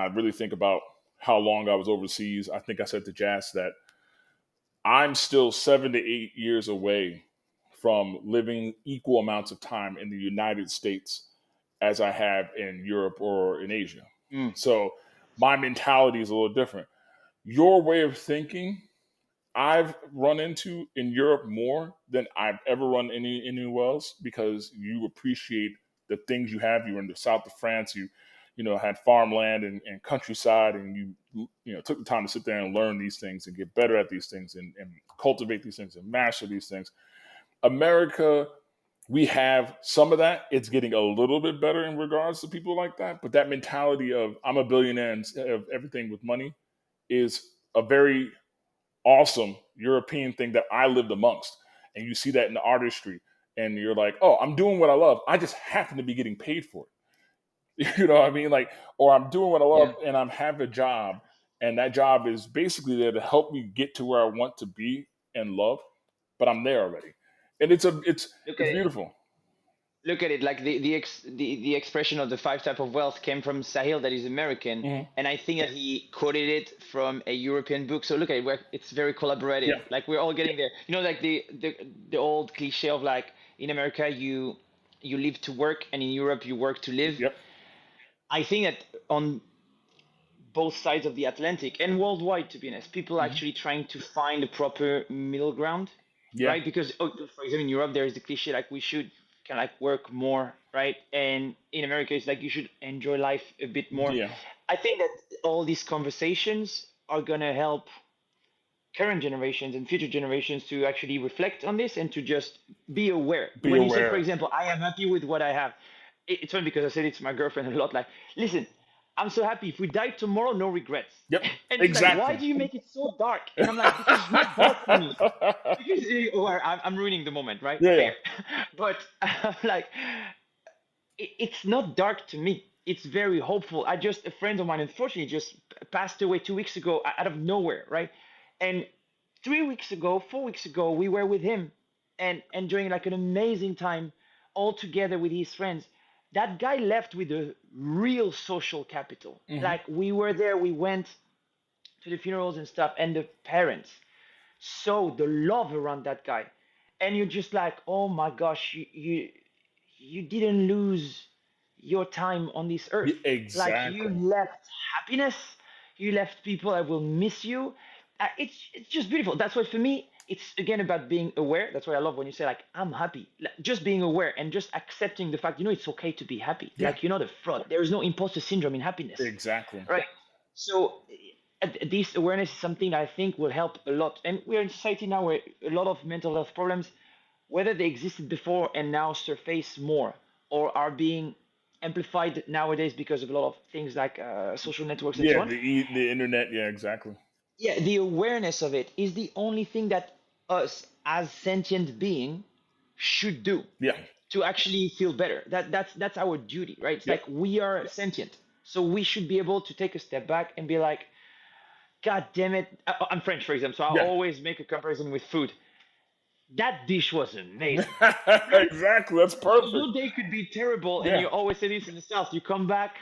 really think about how long I was overseas. I think I said to Jazz that I'm still 7 to 8 years away from living equal amounts of time in the United States as I have in Europe or in Asia. Mm. So my mentality is a little different. Your way of thinking I've run into in Europe more than I've ever run anywhere else because you appreciate the things you have. You were in the south of France, you had farmland and countryside, and took the time to sit there and learn these things and get better at these things and cultivate these things and master these things. America, we have some of that. It's getting a little bit better in regards to people like that. But that mentality of I'm a billionaire and of everything with money is a very awesome European thing that I lived amongst. And you see that in the artistry. And you're like, oh, I'm doing what I love. I just happen to be getting paid for it. You know what I mean? Like, or I'm doing what I love Yeah. and I'm having a job. And that job is basically there to help me get to where I want to be and love. But I'm there already. And Look at it's it. beautiful. Look at it. Like the expression of the five type of wealth came from Sahil, that is American, Hmm. and I think that he quoted it from a European book. So look at it. It's very collaborative. Yeah. Like we're all getting there. You know, like the old cliche of like in America you live to work, and in Europe you work to live. Yep. I think that on both sides of the Atlantic and worldwide, to be honest, people are Hmm. actually trying to find a proper middle ground, Yeah. right? Because, oh, for example, in Europe, there is the cliche like we should kind of like work more, right? And in America, it's like you should enjoy life a bit more. Yeah. I think that all these conversations are gonna help current generations and future generations to actually reflect on this and to just be aware. Be When you said, for aware. example, I am happy with what I have, it's funny because I said it to my girlfriend a lot. Like, listen, I'm so happy. If we die tomorrow, no regrets. Yep. And she's like, why Exactly. do you make it so dark? And I'm like, because it's not dark for me. Because or I'm ruining the moment, right? Yeah. Yeah. Fair. But I'm like, it's not dark to me. It's very hopeful. I just, a friend of mine, unfortunately, just passed away 2 weeks ago out of nowhere, right? And 3 weeks ago, 4 weeks ago, we were with him and enjoying like an amazing time all together with his friends. That guy left with a real social capital. Hmm. Like we were there, we went to the funerals and stuff, and the parents saw the love around that guy, and you're just like, oh my gosh, you didn't lose your time on this earth. Like you Exactly. left happiness, you left people that will miss you. It's just beautiful. That's why for me, it's again about being aware. That's why I love when you say like I'm happy. Like, just being aware and just accepting the fact, it's okay to be happy. Yeah. Like you're not a fraud. There is no imposter syndrome in happiness, Exactly. right? So this awareness is something I think will help a lot. And we're in society now where a lot of mental health problems, whether they existed before and now surface more, or are being amplified nowadays because of a lot of things like social networks and so Yeah. on. The internet. Yeah. Exactly. Yeah, the awareness of it is the only thing that us as sentient being should do Yeah. to actually feel better. That's our duty, right? It's Yep. like we are sentient, so we should be able to take a step back and be like, God damn it! I'm French, for example, so I Yeah. always make a comparison with food. That dish was amazing. Exactly. That's perfect. Your day could be terrible, and Yeah. you always say this in the South. You come back,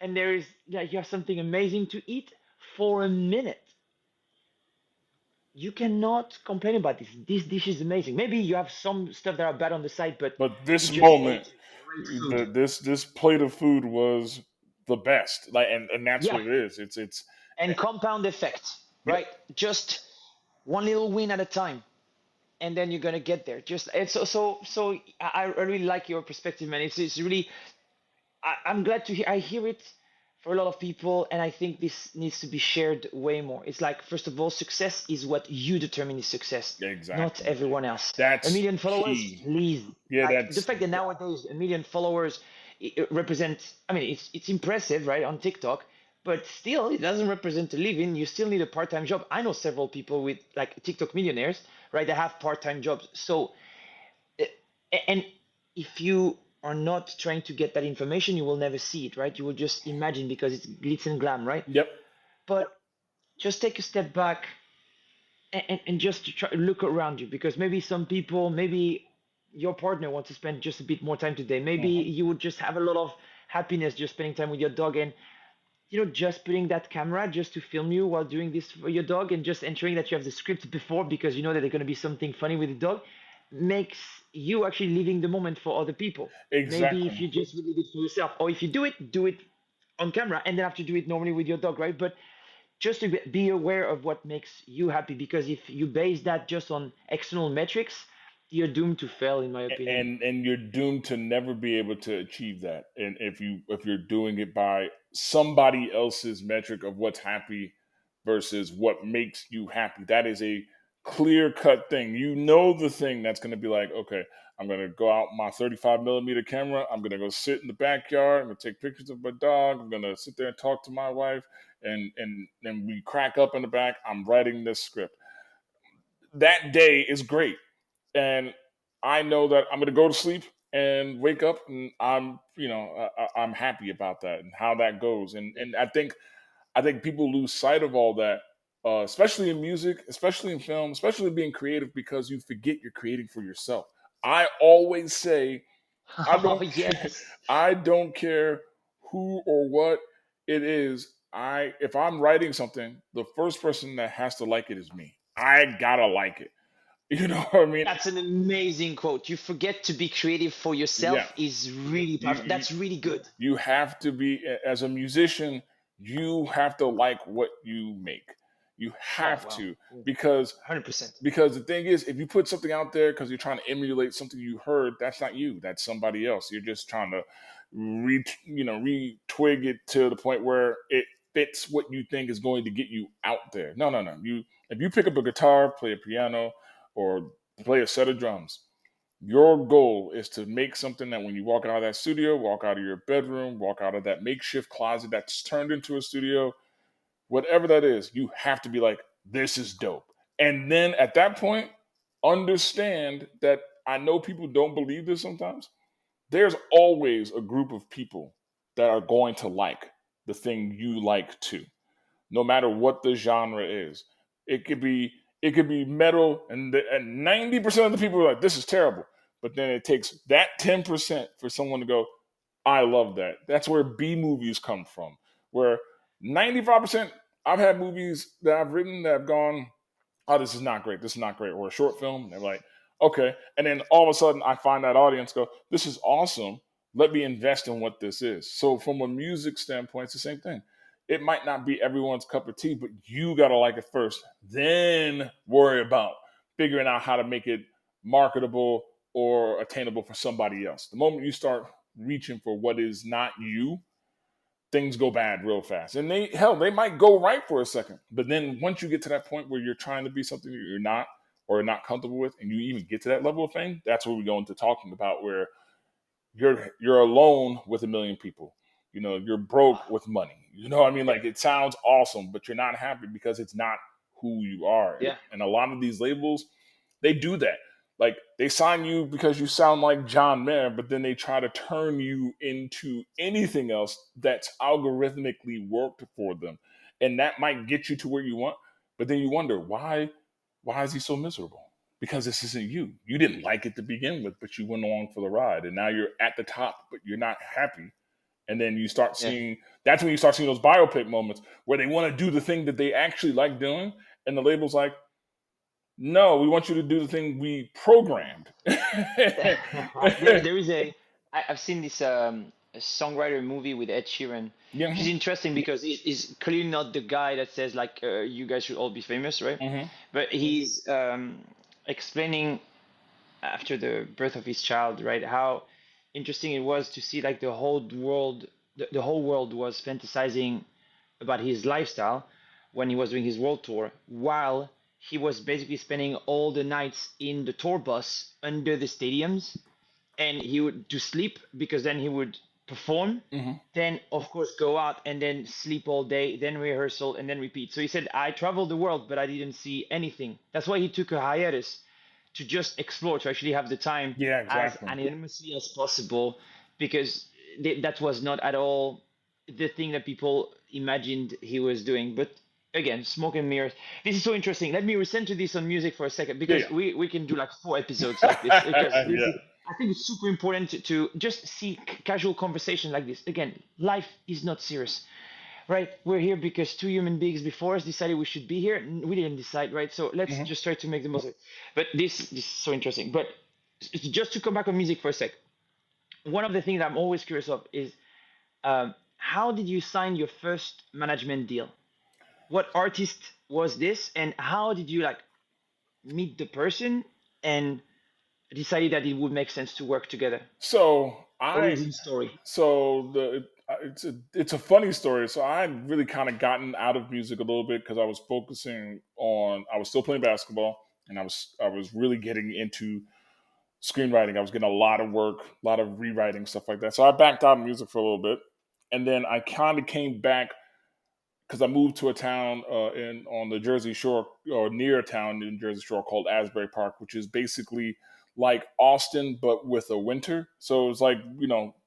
and there is you have something amazing to eat for a minute. You cannot complain about this. This dish is amazing. Maybe you have some stuff that are bad on the side, but But you this just moment, ate great food. this plate of food was the best. Like, and that's Yeah, what it is. It's. and compound effect, Yep. right? Just one little win at a time, and then you're gonna get there. Just and so I really like your perspective, man. It's really I'm glad to hear. I hear it for a lot of people, and I think this needs to be shared way more. It's like, first of all, success is what you determine is success, not Exactly. everyone else. A That's million followers, key. please. Yeah. Like the That's. fact that nowadays a million followers it represents. I mean, it's impressive, right, on TikTok, but still, it doesn't represent a living. You still need a part-time job. I know several people with like TikTok millionaires, right? That have part-time jobs. So and if you are not trying to get that information, you will never see it, right? You will just imagine because it's glitz and glam, right? Yep. But just take a step back and just to try look around you, because maybe some people, maybe your partner wants to spend just a bit more time today. Maybe Hmm. you would just have a lot of happiness just spending time with your dog, and just putting that camera just to film you while doing this for your dog, and just ensuring that you have the script before because you know that there's going to be something funny with the dog, makes you actually living the moment for other people. Maybe if Exactly. you just live it for yourself, or if you do it on camera and then have to do it normally with your dog, right? But just to be aware of what makes you happy, because if you base that just on external metrics, You're doomed to fail, in my opinion. and you're doomed to never be able to achieve that. And if you're doing it by somebody else's metric of what's happy versus what makes you happy, that is a clear cut thing. You know, the thing that's going to be like, okay, I'm going to go out my 35 millimeter camera, I'm going to go sit in the backyard, I'm going to take pictures of my dog, I'm going to sit there and talk to my wife, and we crack up in the back, I'm writing this script. That day is great, and I know that I'm going to go to sleep and wake up, and I'm, I'm happy about that and how that goes. Yeah. And I think people lose sight of all that, especially in music, especially in film, especially being creative, because you forget you're creating for yourself. I always say, I Oh don't care, yes. I don't care who or what it is. If I'm writing something, the first person that has to like it is me. I gotta like it. You know what I mean? That's an amazing quote. You forget to be creative for Yeah. yourself is really You, powerful. you That's really good. you have to be, as a musician, you have to like what you make. You Oh have wow. to, because 100%. the thing is, if you put something out there because you're trying to emulate something you heard, that's not you, that's somebody else. You're just trying to retwig it to the point where it fits what you think is going to get you out there. No, no, no. You If you pick up a guitar, play a piano, or play a set of drums, your goal is to make something that when you walk out of that studio, walk out of your bedroom, walk out of that makeshift closet that's turned into a studio, whatever that is, you have to be like, this is dope. And then at that point, understand that, I know people don't believe this sometimes. There's always a group of people that are going to like the thing you like too, no matter what the genre is. It could be metal, and 90% of the people are like, this is terrible. But then it takes that 10% for someone to go, I love that. That's where B movies come from. Where 95%, I've had movies that I've written that have gone, oh, this is not great, this is not great, or a short film, and they're like, okay. And then all of a sudden I find that audience go, this is awesome. Let me invest in what this is. So from a music standpoint, it's the same thing. It might not be everyone's cup of tea, but you gotta like it first. Then worry about figuring out how to make it marketable or attainable for somebody else. The moment you start reaching for what is not you, things go bad real fast. And they might go right for a second. But then once you get to that point where you're trying to be something you're not, or not comfortable with, and you even get to that level of fame, that's where we go into talking about where you're alone with a million people. You're broke with money. You know what I mean? Yeah. Like, it sounds awesome, but you're not happy because it's not who you are. And, Yeah. and a lot of these labels, they do that. Like, they sign you because you sound like John Mayer, but then they try to turn you into anything else that's algorithmically worked for them. And that might get you to where you want, but then you wonder, why is he so miserable? Because this isn't you. You didn't like it to begin with, but you went along for the ride, and now you're at the top, but you're not happy. And then you start Yeah. seeing, that's when you start seeing those biopic moments where they want to do the thing that they actually like doing, and the label's like, no, we want you to do the thing we programmed. There is I've seen this a songwriter movie with Ed Sheeran, Yeah. which is interesting because he's clearly not the guy that says like you guys should all be famous, right? Hmm. But he's explaining after the birth of his child, right? How interesting it was to see like the whole world was fantasizing about his lifestyle when he was doing his world tour, while he was basically spending all the nights in the tour bus under the stadiums, and he would to sleep because then he would perform, Hmm. then of course go out and then sleep all day, then rehearsal and then repeat. So he said, I traveled the world but I didn't see anything. That's why he took a hiatus, to just explore, to actually have the time Yeah, as exactly. anonymously as possible, because that was not at all the thing that people imagined he was doing. But again, smoke and mirrors. This is so interesting. Let me resend to this on music for a second, Yeah, because yeah. we can do like 4 episodes like this, because this Yeah. is, I think it's super important to just see casual conversation like this. Again, life is not serious, right? We're here because two human beings before us decided we should be here. We didn't decide, right? So let's Hmm. just try to make the most of it. But this is so interesting. But just to come back on music for a sec, one of the things I'm always curious of is how did you sign your first management deal? What artist was this, and how did you like meet the person, and decided that it would make sense to work together? So Origin story. so the it's a funny story. So I had really kind of gotten out of music a little bit because I was focusing on I was still playing basketball, and I was really getting into screenwriting. I was getting a lot of work, a lot of rewriting stuff like that. So I backed out of music for a little bit, and then I kind of came back because I moved to a town in on the Jersey Shore or near a town in Jersey Shore called Asbury Park, which is basically like Austin but with a winter. So it's like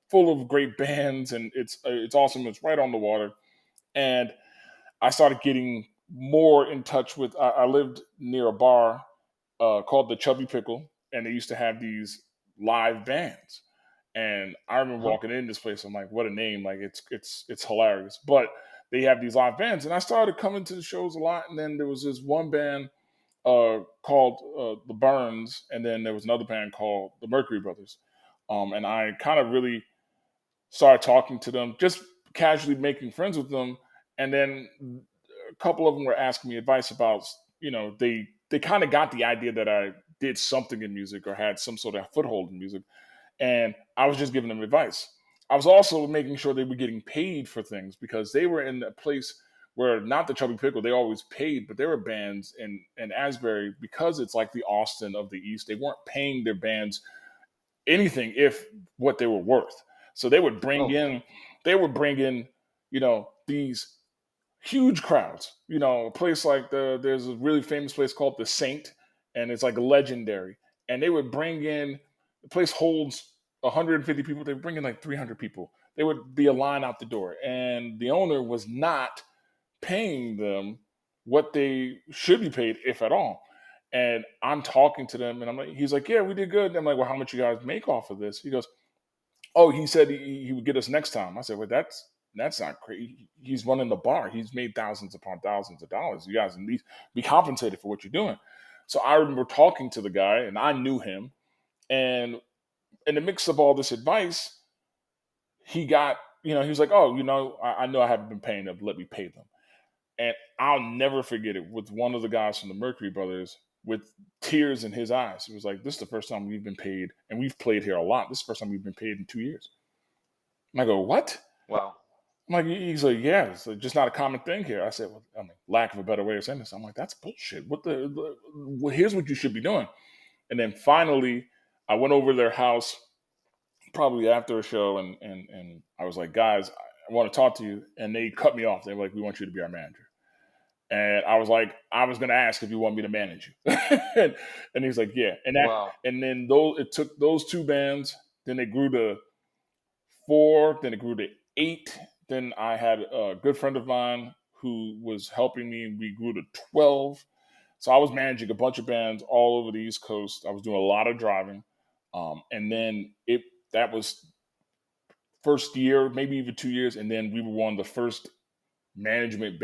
full of great bands, and it's awesome. It's right on the water, and I started getting more in touch with. I lived near a bar called the Chubby Pickle, and they used to have these live bands. And I remember Uh-huh. walking in this place. I'm like, what a name! Like it's hilarious. But they have these live bands, and I started coming to the shows a lot. And then there was this one band called the Burns, and then there was another band called the Mercury Brothers. And I kind of really started talking to them, just casually making friends with them. And then a couple of them were asking me advice about, they kind of got the idea that I did something in music or had some sort of foothold in music, and I was just giving them advice. I was also making sure they were getting paid for things because they were in a place where not the Chubby Pickle, they always paid, but there were bands in Asbury because it's like the Austin of the East. They weren't paying their bands anything if what they were worth. So Oh, they would bring in, these huge crowds. A place like there's a really famous place called the Saint, and it's like legendary. And they would bring in the place holds 150 people. They would bring in like 300 people. There would be a line out the door, and the owner was not paying them what they should be paid, if at all. And I'm talking to them, and he's like, "Yeah, we did good." And I'm like, "Well, how much you guys make off of this?" He goes, "Oh, he said he would get us next time." I said, "Well, that's not crazy. He's running the bar. He's made thousands upon thousands of dollars. You guys at least be compensated for what you're doing." So I remember talking to the guy, and I knew him. And in the mix of all this advice, he got, he was like, "Oh, I know I haven't been paying them. Let me pay them." And I'll never forget it with one of the guys from the Mercury Brothers with tears in his eyes. He was like, "This is the first time we've been paid, and we've played here a lot. This is the first time we've been paid in 2 years." And I go, "What?" wow. I'm like, he's like, "Yeah, it's just not a common thing here." I said, "Well, I mean, lack of a better way of saying this." I'm like, "That's bullshit. Well, here's what you should be doing." And then finally, I went over to their house probably after a show, and I was like, "Guys, I want to talk to you." And they cut me off. They were like, "We want you to be our manager." And I was like, "I was going to ask if you want me to manage you." and he's like, "Yeah." Wow. And then it took those two bands. Then they grew to four. Then it grew to eight. Then I had a good friend of mine who was helping me, and we grew to 12. So I was managing a bunch of bands all over the East Coast. I was doing a lot of driving. And then that was first year, maybe even 2 years. And then we were one of the first management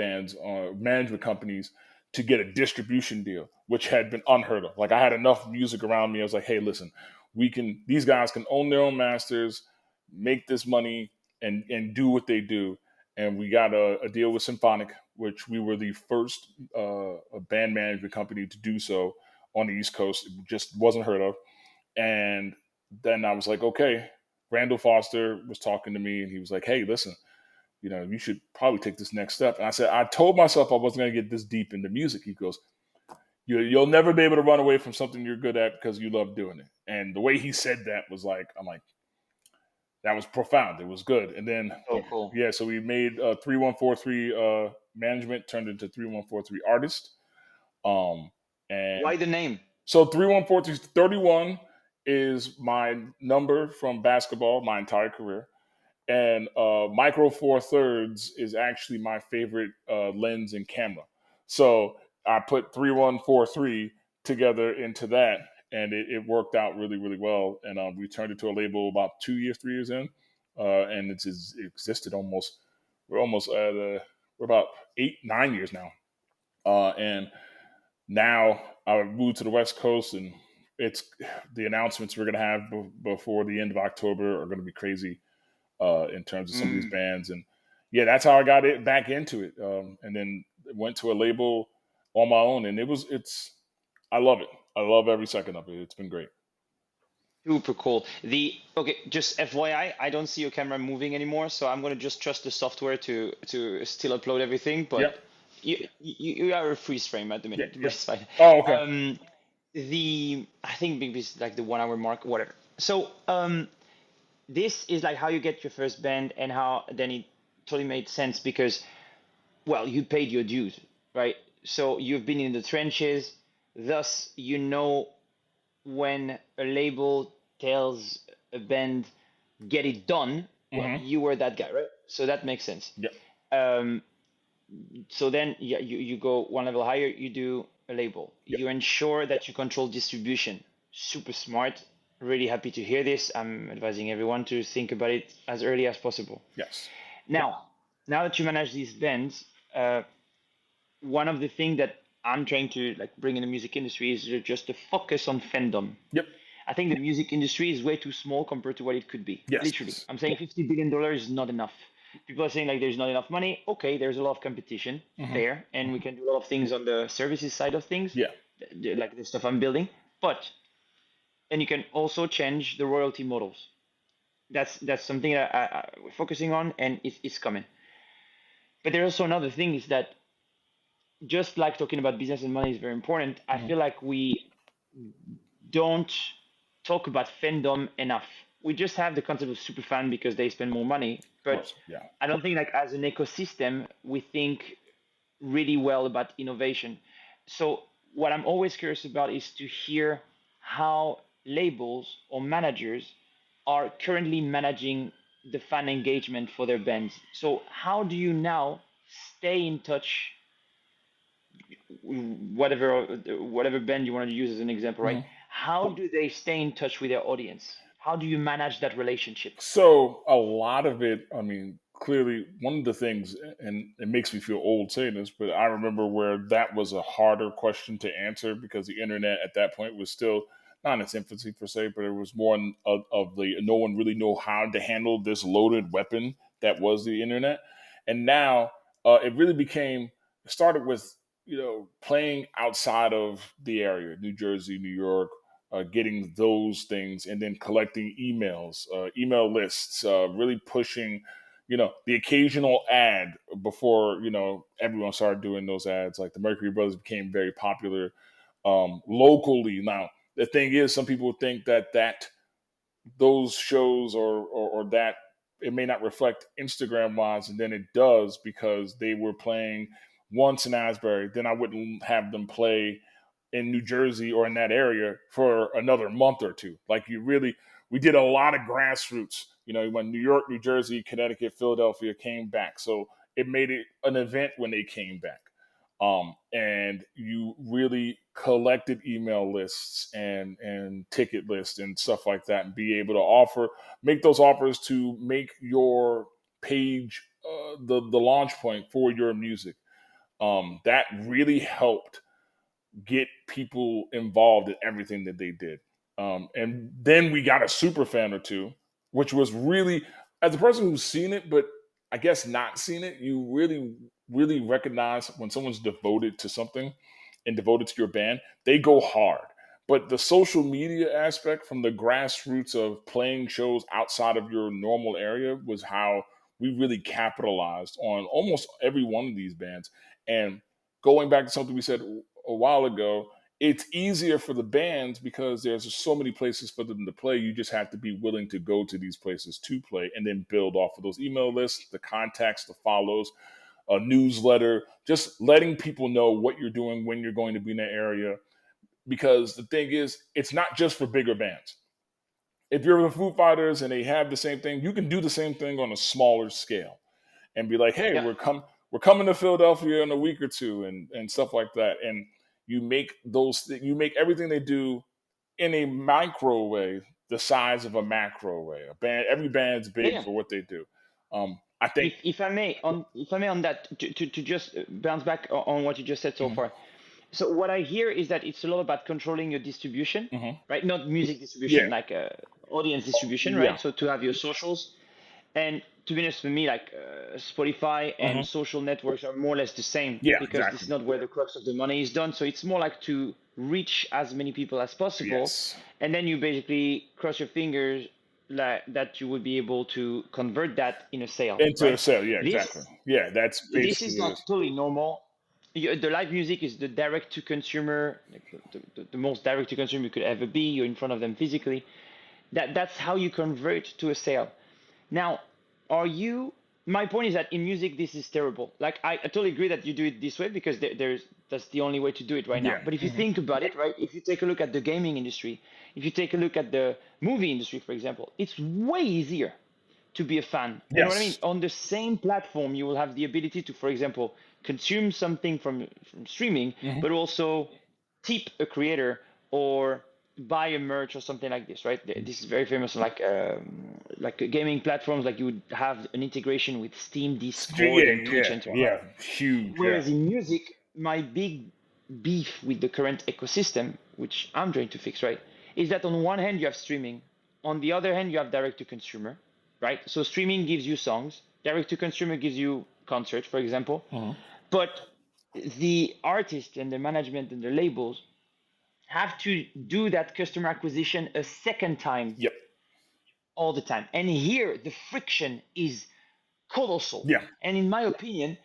companies to get a distribution deal, which had been unheard of. Like I had enough music around me. I was like, "Hey, listen, these guys can own their own masters, make this money, and do what they do." And we got a deal with Symphonic, which we were the first band management company to do so on the East Coast. It just wasn't heard of. And then I was like, okay. Randall Foster was talking to me, and he was like, "Hey, listen, you should probably take this next step." And I said, "I told myself I wasn't going to get this deep into music." He goes, "You'll never be able to run away from something you're good at because you love doing it." And the way he said that was like, I'm like, that was profound. It was good. And then, So cool. yeah, so we made 3143 management turned into 3143 artist. Um, and Why the name? so 3143 is my number from basketball my entire career. And micro four thirds is actually my favorite lens and camera. So I put 3143 together into that, and it worked out really, really well. And we turned it to a label about 2 years, 3 years in, and it existed almost. We're almost at we're about 8, 9 years now, and now I moved to the West Coast, and it's the announcements we're gonna have before the end of October are gonna be crazy in terms of some of these Mm. bands. And yeah, that's how I got it back into it. And then went to a label on my own, and I love it. I love every second of it. It's been great. Super cool. Just FYI, I don't see your camera moving anymore, so I'm gonna just trust the software to still upload everything. But Yep. you are a freeze frame at the Yeah. minute, Yeah. which is fine. Oh, okay. I think maybe it's like the 1 hour mark, whatever. So this is like how you get your first band, and how then it totally made sense because, well, you paid your dues, right? So you've been in the trenches, thus you know when a label tells a band get it done. Well, Mm-hmm. you were that guy, right? So that makes sense. Yep. Um, so then, yeah, you go one level higher. You do a label. Yep. You ensure that you control distribution. Super smart. Really happy to hear this. I'm advising everyone to think about it as early as possible. Yes. Now that you manage these bands, one of the things that I'm trying to like bring in the music industry is just to focus on fandom. Yep. I think the music industry is way too small compared to what it could be. Yes. Literally, I'm saying $50 billion is not enough. People are saying like there's not enough money. Okay, there's a lot of competition, Mm-hmm. fair, and we can do a lot of things on the services side of things, Yeah. like the stuff I'm building. But and you can also change the royalty models. That's something that we're focusing on, and it's coming. But there's also another thing is that just like talking about business and money is very important, I Mm-hmm. feel like we don't talk about fandom enough. We just have the concept of super fan because they spend more money, Of but course. Yeah. I don't think like as an ecosystem we think really well about innovation. So what I'm always curious about is to hear how labels or managers are currently managing the fan engagement for their bands. So how do you now stay in touch, whatever band you want to use as an example, right? Mm-hmm. How do they stay in touch with their audience? How do you manage that relationship? So a lot of it, I mean, clearly one of the things, and it makes me feel old saying this, but I remember where that was a harder question to answer because the internet at that point was still not in its infancy per se, but it was more of the no one really know how to handle this loaded weapon that was the internet. And now it really became, it started with, playing outside of the area, New Jersey, New York, getting those things, and then collecting emails, email lists, really pushing, the occasional ad before, everyone started doing those ads. Like the Mercury Brothers became very popular locally. Now, the thing is, some people think that those shows or that it may not reflect Instagram wise, and then it does because they were playing once in Asbury. Then I wouldn't have them play in New Jersey or in that area for another month or two. Like we did a lot of grassroots. When New York, New Jersey, Connecticut, Philadelphia came back, so it made it an event when they came back. And you really collected email lists and ticket lists and stuff like that, and be able to make those offers to make your page the launch point for your music. That really helped get people involved in everything that they did. And then we got a super fan or two, which was really, as a person who's seen it, but I guess not seen it, you really, really recognize when someone's devoted to something and devoted to your band, they go hard. But the social media aspect from the grassroots of playing shows outside of your normal area was how we really capitalized on almost every one of these bands. And going back to something we said a while ago, it's easier for the bands because there's so many places for them to play. You just have to be willing to go to these places to play and then build off of those email lists, the contacts, the follows, a newsletter, just letting people know what you're doing, when you're going to be in that area. Because the thing is, it's not just for bigger bands. If you're the Foo Fighters and they have the same thing, you can do the same thing on a smaller scale and be like, hey, Yeah. we're coming to Philadelphia in a week or two, and stuff like that. And you make everything they do in a micro way the size of a macro way. Every band's Yeah, big yeah. for what they do. I think. If I may on that to just bounce back on what you just said so Mhm, far. So what I hear is that it's a lot about controlling your distribution, mhm. right? Not music Yeah, distribution, like audience distribution, yeah, right? So to have your socials and to be honest, for me, like Spotify and Hmm. social networks are more or less the same Yeah, because this exactly. is not where the crux of the money is done. So it's more like to reach as many people as possible, Yes. and then you basically cross your fingers that you would be able to convert that in a sale, Into a right? sale. Yeah, exactly. This Yeah, that's this basically is what it not is. totally normal. The live music is the direct to consumer, like the most direct to consumer you could ever be. You're in front of them physically. That's how you convert to a sale. Now, are you? My point is that in music, this is terrible. Like I totally agree that you do it this way because there's that's the only way to do it right now. Yeah. But if you Hmm. think about it, right? If you take a look at the gaming industry, if you take a look at the movie industry, for example, it's way easier to be a fan. You know what I mean? Yes. On the same platform, you will have the ability to, for example, consume something from streaming, Hmm. but also tip a creator or buy a merch or something like this, right? This is very famous, like gaming platforms. Like you would have an integration with Steam, Discord, Yeah, and Twitch, yeah, and so on, right? yeah. Huge. Yeah. Whereas in music, my big beef with the current ecosystem, which I'm trying to fix, right, is that on one hand you have streaming, on the other hand you have direct to consumer, right? So streaming gives you songs, direct to consumer gives you concerts, for example, Hmm. but the artist and the management and the labels have to do that customer acquisition a second time Yep. all the time. And here the friction is colossal. Yeah. And in my opinion,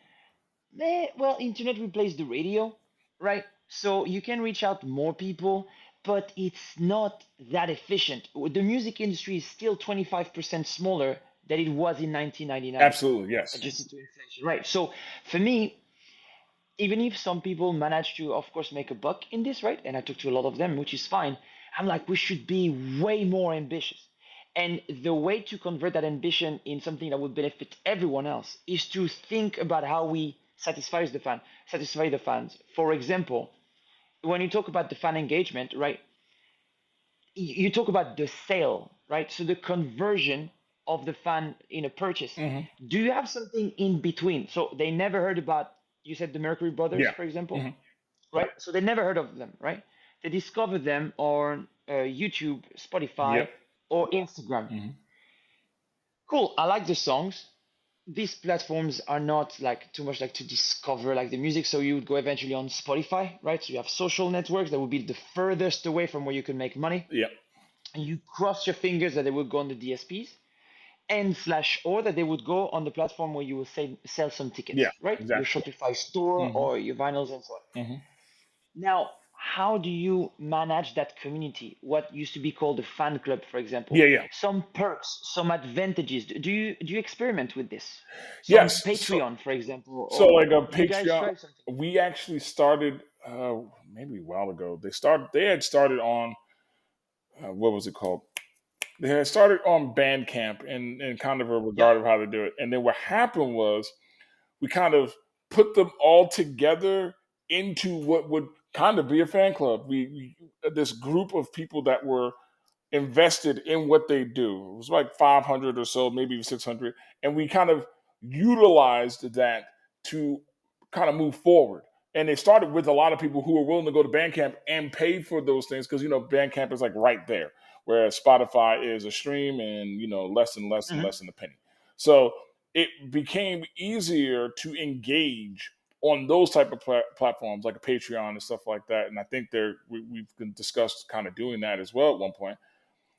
well, internet replaced the radio, right? So you can reach out to more people, but it's not that efficient. The music industry is still 25% smaller than it was in 1999, Absolutely. Yes. adjusted to inflation, right? So for me, even if some people manage to, of course, make a buck in this, right? And I talk to a lot of them, which is fine. I'm like, we should be way more ambitious. And the way to convert that ambition in something that would benefit everyone else is to think about how we satisfy the fans. For example, when you talk about the fan engagement, right? You talk about the sale, right? So the conversion of the fan in a purchase. Hmm. Do you have something in between? So they never heard about, you said the Mercury Brothers, Yeah. for example, Hmm. right? So they never heard of them, right? They discovered them on YouTube, Yep. Spotify, or Instagram. Hmm. Cool. I like the songs. These platforms are not like too much like to discover like the music, so you would go eventually on Spotify, right? So you have social networks that would be the furthest away from where you can make money, Yep. and you cross your fingers that they would go on the DSPs and slash or that they would go on the platform where you will sell some tickets, Yeah. right? Your Exactly. Shopify store Hmm. or your vinyls and so on. Hmm. Now, how do you manage that community? What used to be called a fan club, for example. Yeah. Yeah. Some perks, some advantages. Do you experiment with this? Some Yes. Patreon, for example, So or like a do you guys Patreon, try something? we actually started maybe a while ago. They had started on what was it called? They had started on Bandcamp in kind of a Yeah. regard of how to do it. And then what happened was we kind of put them all together into what would kind of be a fan club. We this group of people that were invested in what they do. It was like 500 or so, maybe 600. And we kind of utilized that to kind of move forward. And it started with a lot of people who were willing to go to Bandcamp and pay for those things because, Bandcamp is like right there, whereas Spotify is a stream and, less and less and Hmm. less than a penny. So it became easier to engage on those type of platforms like a Patreon and stuff like that. And I think we've discussed kind of doing that as well at one point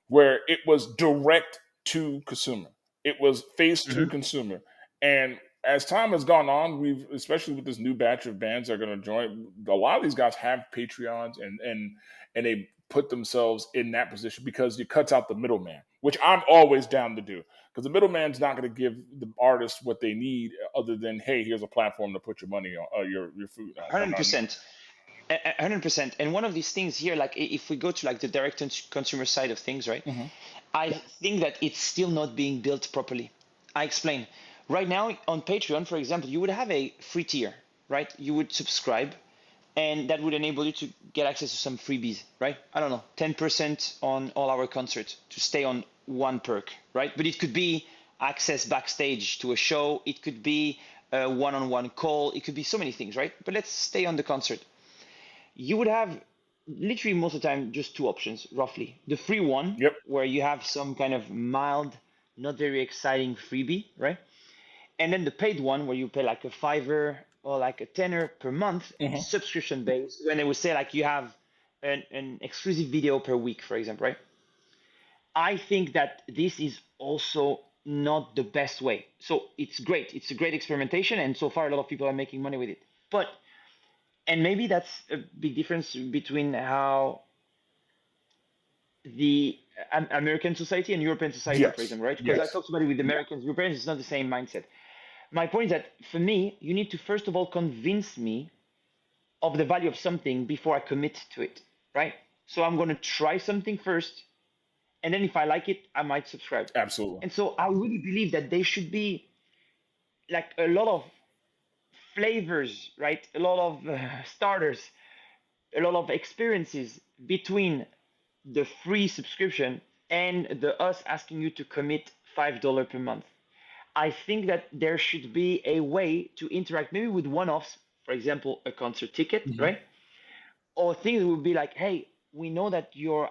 where it was direct to consumer. It was face to Hmm. consumer. And as time has gone on, especially with this new batch of bands that are going to join, a lot of these guys have Patreons and they put themselves in that position because it cuts out the middleman, which I'm always down to do. Because the middleman's not going to give the artists what they need other than, hey, here's a platform to put your money on, your food on. You know what I mean? 100%. 100%. And one of these things here, like if we go to like the direct consumer side of things, right? Mm-hmm. I think that it's still not being built properly. I explain. Right now on Patreon, for example, you would have a free tier, right? You would subscribe, and that would enable you to get access to some freebies, right? I don't know, 10% on all our concerts to stay on one perk, right? But it could be access backstage to a show, it could be a one-on-one call, it could be so many things, right? But let's stay on the concert. You would have literally most of the time just two options, roughly. The free one, Yep. where you have some kind of mild not very exciting freebie, right? And then the paid one where you pay like a fiver or like a tenner per month, Hmm. subscription based, when they would say like you have an exclusive video per week, for example, right? I think that this is also not the best way. So it's great. It's a great experimentation, and so far a lot of people are making money with it. But and maybe that's a big difference between how the American society and European society, for Yes. example, right? Because I Yes. talked about it with Americans, Europeans, it's not the same mindset. My point is that for me, you need to first of all convince me of the value of something before I commit to it, right? So I'm going to try something first, and then if I like it, I might subscribe. Absolutely. And so I really believe that there should be like a lot of flavors, right? A lot of starters, a lot of experiences between the free subscription and the us asking you to commit $5 per month. I think that there should be a way to interact maybe with one-offs, for example, a concert ticket, Hmm. right? Or things would be like, hey, we know that you're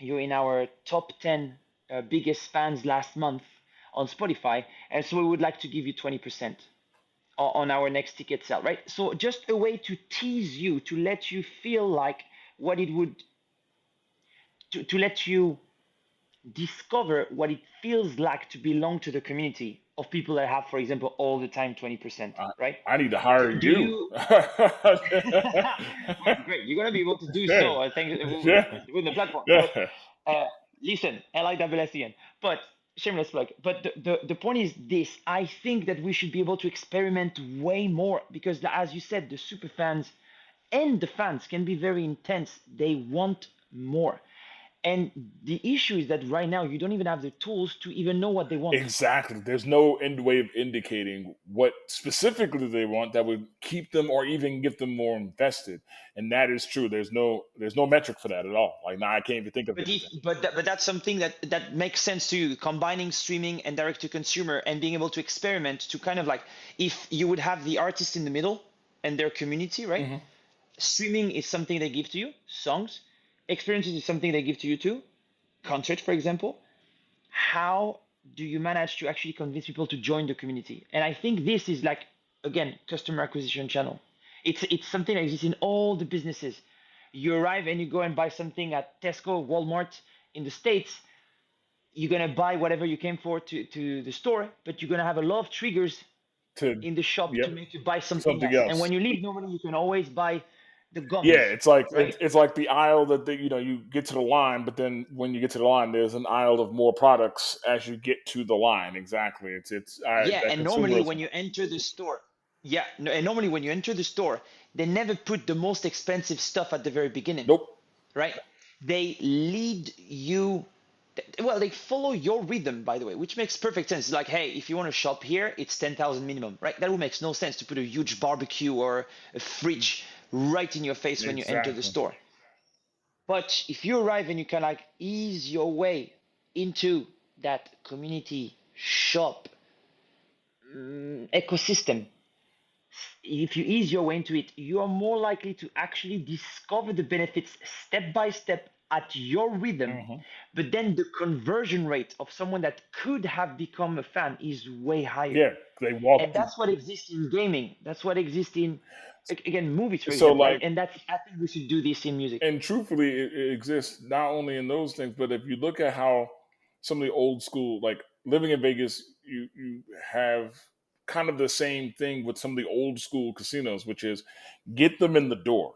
in our top 10 biggest fans last month on Spotify, and so we would like to give you 20% on our next ticket sale, right? So just a way to tease you, to let you feel like what it would, to let you discover what it feels like to belong to the community of people that have, for example, all the time 20%, I, right? I need to So hire do you. you? Great, you're gonna be able to do Yeah. so. I think Yeah. with the platform. But Yeah. uh, listen, LISSEN. But shameless plug. But the point is this: I think that we should be able to experiment way more because, as you said, the super fans and the fans can be very intense. They want more. And the issue is that right now you don't even have the tools to even know what they want. Exactly. There's no end way of indicating what specifically they want that would keep them or even get them more invested. And that is true. There's no metric for that at all. Like now I can't even think of But anything. but that's something that makes sense to you, combining streaming and direct to consumer and being able to experiment to kind of like if you would have the artist in the middle and their community, right? Hmm. Streaming is something they give to you, songs. Experiences is something they give to you too, concert, for example. How do you manage to actually convince people to join the community? And I think this is like again customer acquisition channel. It's something that exists in all the businesses. You arrive and you go and buy something at Tesco, Walmart in the States. You're gonna buy whatever you came for to the store, but you're gonna have a lot of triggers To in the shop to Yep. make you buy something Something else. And else. when you leave, normally you can always buy the Yeah, gums, it's like right? it's like the aisle that you get to the line, but then when you get to the line, there's an aisle of more products as you get to the line. Exactly. It's Yeah, that and normally when consumerism. you enter the store, yeah, no, and normally when you enter the store, they never put the most expensive stuff at the very beginning, Nope. right? They lead you, well, they follow your rhythm, by the way, which makes perfect sense. It's like, hey, if you want to shop here, it's 10,000 minimum, right? That would make no sense to put a huge barbecue or a fridge right in your face when you enter the Exactly. store. But if you arrive and you can like ease your way into that community shop ecosystem, if you ease your way into it, you are more likely to actually discover the benefits step by step at your rhythm. Hmm. But then the conversion rate of someone that could have become a fan is way higher. Yeah, they walk And through. that's what exists in gaming. That's what exists in, again, movies, for So example. like, And that's, I think we should do this in music. and truthfully, it exists not only in those things, but if you look at how some of the old school, like living in Vegas, you have kind of the same thing with some of the old school casinos, which is get them in the door.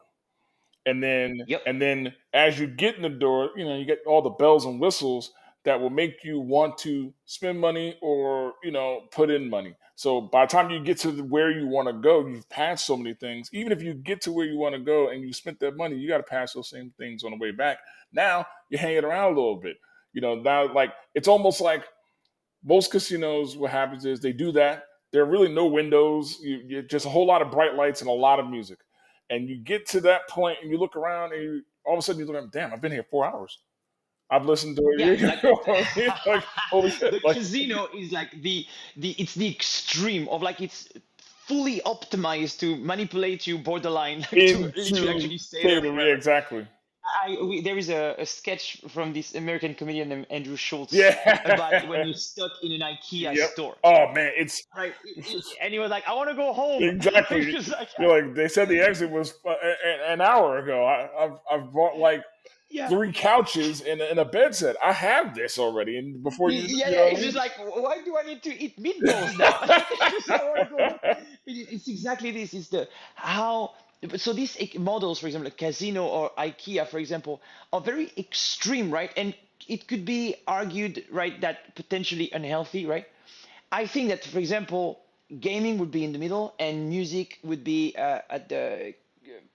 and then Yep. and then as you get in the door, you get all the bells and whistles that will make you want to spend money or put in money. So by the time you get to where you want to go, you've passed so many things. Even if you get to where you want to go and you spent that money, you got to pass those same things on the way back. Now you're hanging around a little bit. Now, like, it's almost like most casinos, what happens is they do that. There are really no windows. Just a whole lot of bright lights and a lot of music. And you get to that point and you look around and all of a sudden you look at, damn, I've been here 4 hours. I've listened to Yeah, it. like Like, holy shit. the Like, casino is like the it's the extreme of like it's fully optimized to manipulate you borderline like to literally into actually stay there theater. Yeah, forever. exactly. there is a sketch from this American comedian named Andrew Schultz about when Yeah. you're stuck in an IKEA Yep. store, Oh man, it's right? And he was like, "I want to go home." It's exactly. just like, You're like they said the exit was an hour ago. I've bought like yeah, three couches and a bed set. I have this already, and before yeah, you yeah. know It's what just like, why do I need to eat meatballs now? It's just I want to go home. It's exactly this. It's the how. So these models, for example, like casino or IKEA, for example, are very extreme, right? And it could be argued, right, that potentially unhealthy, right? I think that, for example, gaming would be in the middle, and music would be at the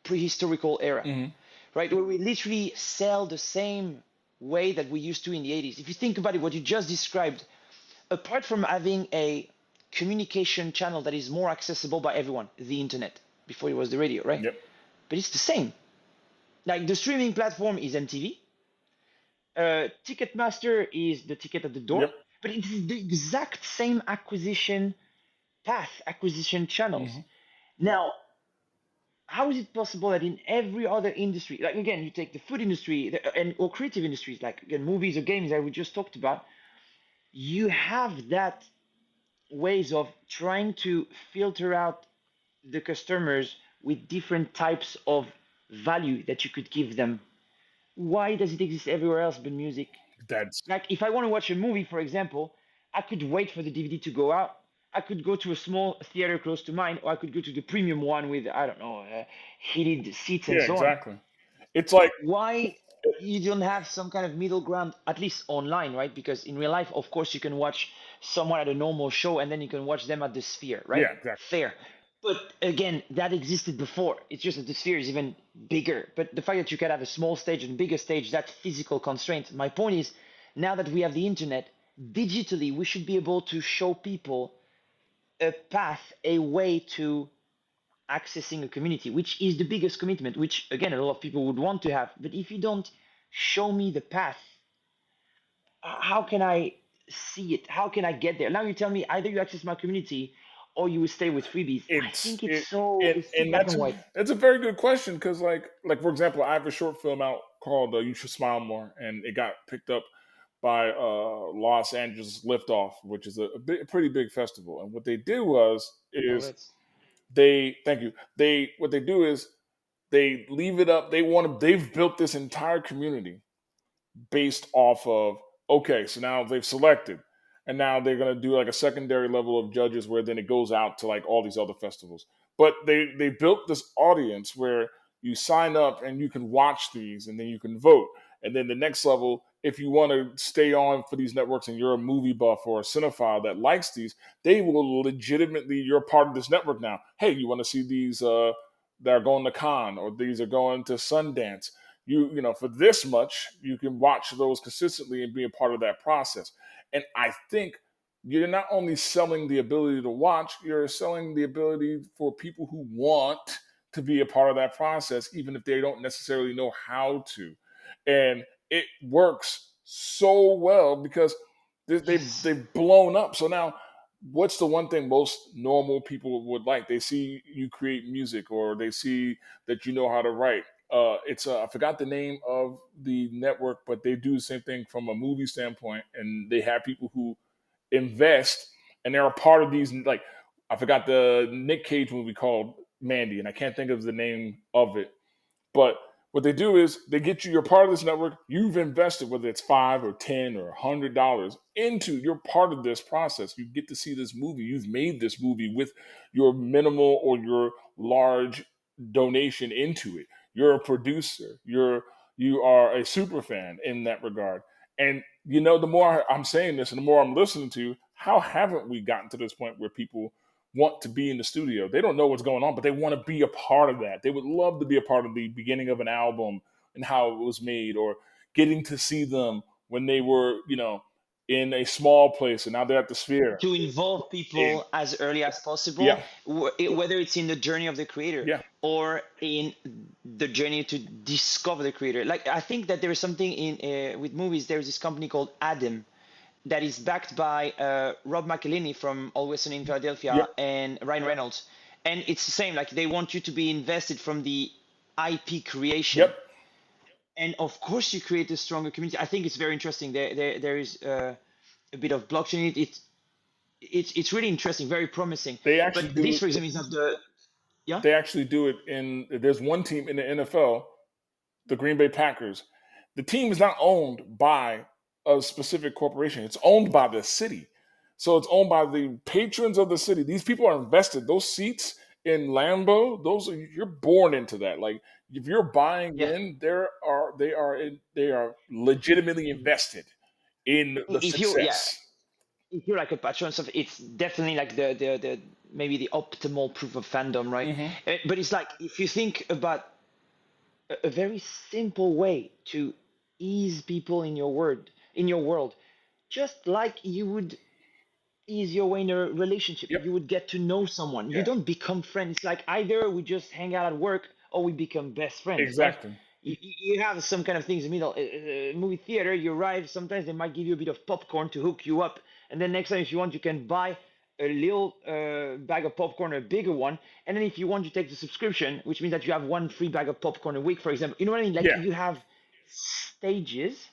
prehistorical era, I mean? right? Where we literally sell the same way that we used to in the 80s. If you think about it, what you just described, apart from having a communication channel that is more accessible by everyone, the internet, before it was the radio, right? Yep. But it's the same. Like the streaming platform is MTV, Ticketmaster is the ticket at the door, Yep. but it's the exact same acquisition path, acquisition channels. Hmm. Now, how is it possible that in every other industry, like again, you take the food industry and or creative industries, like again, movies or games that we just talked about, you have that ways of trying to filter out the customers with different types of value that you could give them. Why does it exist everywhere else but music? That's Like if I want to watch a movie, for example, I could wait for the DVD to go out. I could go to a small theater close to mine, or I could go to the premium one with I don't know heated seats and yeah, so on. exactly. It's like Why you don't have some kind of middle ground, at least online, right? Because in real life, of course, you can watch someone at a normal show and then you can watch them at the Sphere, right? yeah, exactly. Fair. But again, that existed before. It's just that the Sphere is even bigger. But the fact that you can have a small stage and bigger stage, that physical constraint. My point is, now that we have the internet, digitally, we should be able to show people a path, a way to accessing a community, which is the biggest commitment, which again, a lot of people would want to have. But if you don't show me the path, how can I see it? How can I get there? Now you tell me either you access my community or you will stay with freebies. I It's think it's it so, and it's too and black and white. that's a very good question because like for example, I have a short film out called "You Should Smile More," and it got picked up by Los Angeles Liftoff, which is a pretty big festival. And what they did was is Congrats. they thank you they what they do is they leave it up. They've built this entire community based off of okay, so now they've selected, and now they're going to do like a secondary level of judges where then it goes out to like all these other festivals. But they built this audience where you sign up and you can watch these, and then you can vote. And then the next level, if you want to stay on for these networks and you're a movie buff or a cinephile that likes these, they will legitimately, you're part of this network now. Hey, you want to see these that are going to Cannes or these are going to Sundance, you know for this much you can watch those consistently and be a part of that process. And I think you're not only selling the ability to watch, you're selling the ability for people who want to be a part of that process even if they don't necessarily know how to. And it works so well because Yes. they've blown up. So now what's the one thing most normal people would like? They see you create music or they see that you know how to write. It's I forgot the name of the network, but they do the same thing from a movie standpoint, and they have people who invest, and they're a part of these. Like I forgot the Nick Cage movie called Mandy, and I can't think of the name of it, but what they do is they get you, you're part of this network, you've invested, whether it's 5 or 10 or $100 into, you're part of this process. You get to see this movie. You've made this movie with your minimal or your large donation into it. You're a producer. You are a super fan in that regard. And the more I'm saying this and the more I'm listening to, how haven't we gotten to this point where people want to be in the studio? They don't know what's going on, but they want to be a part of that. They would love to be a part of the beginning of an album and how it was made, or getting to see them when they were, in a small place and now they're at the Sphere. To involve And people as early as possible, yeah, whether it's in the journey of the creator yeah, or in the journey to discover the creator. Like I think that there is something in with movies. There's this company called Adam that is backed by Rob McElhenney from Always Sunny in yep, Philadelphia and Ryan Reynolds, and it's the same. Like they want you to be invested from the IP creation. yep, and of course you create a stronger community. I think it's very interesting. There is a bit of blockchain in it. It's really interesting, very promising. They actually But do this, for it. example, is not the yeah They actually do it in. There's one team in the NFL, the Green Bay Packers. The team is not owned by a specific corporation. It's owned by the city. So it's owned by the patrons of the city. These people are invested. Those seats in Lambeau, those are, you're born into that. Like if you're buying yeah. in, they are legitimately invested in the If you yeah success. if you're like a patron and stuff, it's definitely like the maybe the optimal proof of fandom, right? Hmm. But it's like if you think about a very simple way to ease people in your world, just like you would ease your way in a relationship. Yep. You would get to know someone. You Yeah. don't become friends. It's like either we just hang out at work or we become best friends, right? Exactly. You have some kind of things in the middle. Movie theater, you arrive, sometimes they might give you a bit of popcorn to hook you up. And then next time, if you want, you can buy a little bag of popcorn, a bigger one. And then if you want, you take the subscription, which means that you have one free bag of popcorn a week, for example. You know what I mean? Like Yeah. you have stages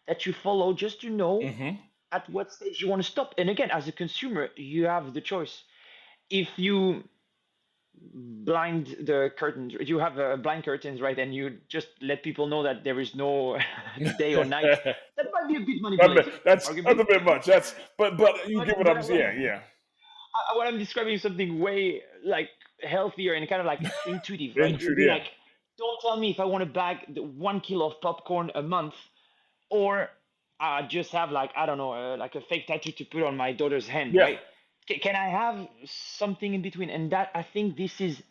that you follow just to know Hmm. at what stage you want to stop. And again, as a consumer, you have the choice. If you blind the curtains, you have blind curtains, right? And you just let people know that there is no day or night. That might be a bit manipulative, That's arguably. a bit much. That's but you But get what but I'm. Yeah, yeah. what I'm describing is something way like healthier and kind of like intuitive, right? It would Intrude. be Yeah, like, don't tell me if I want to bag the 1 kilo of popcorn a month or just have like I don't know, like a fake tattoo to put on my daughter's hand, yeah. right? Can I have something in between? And that I think this is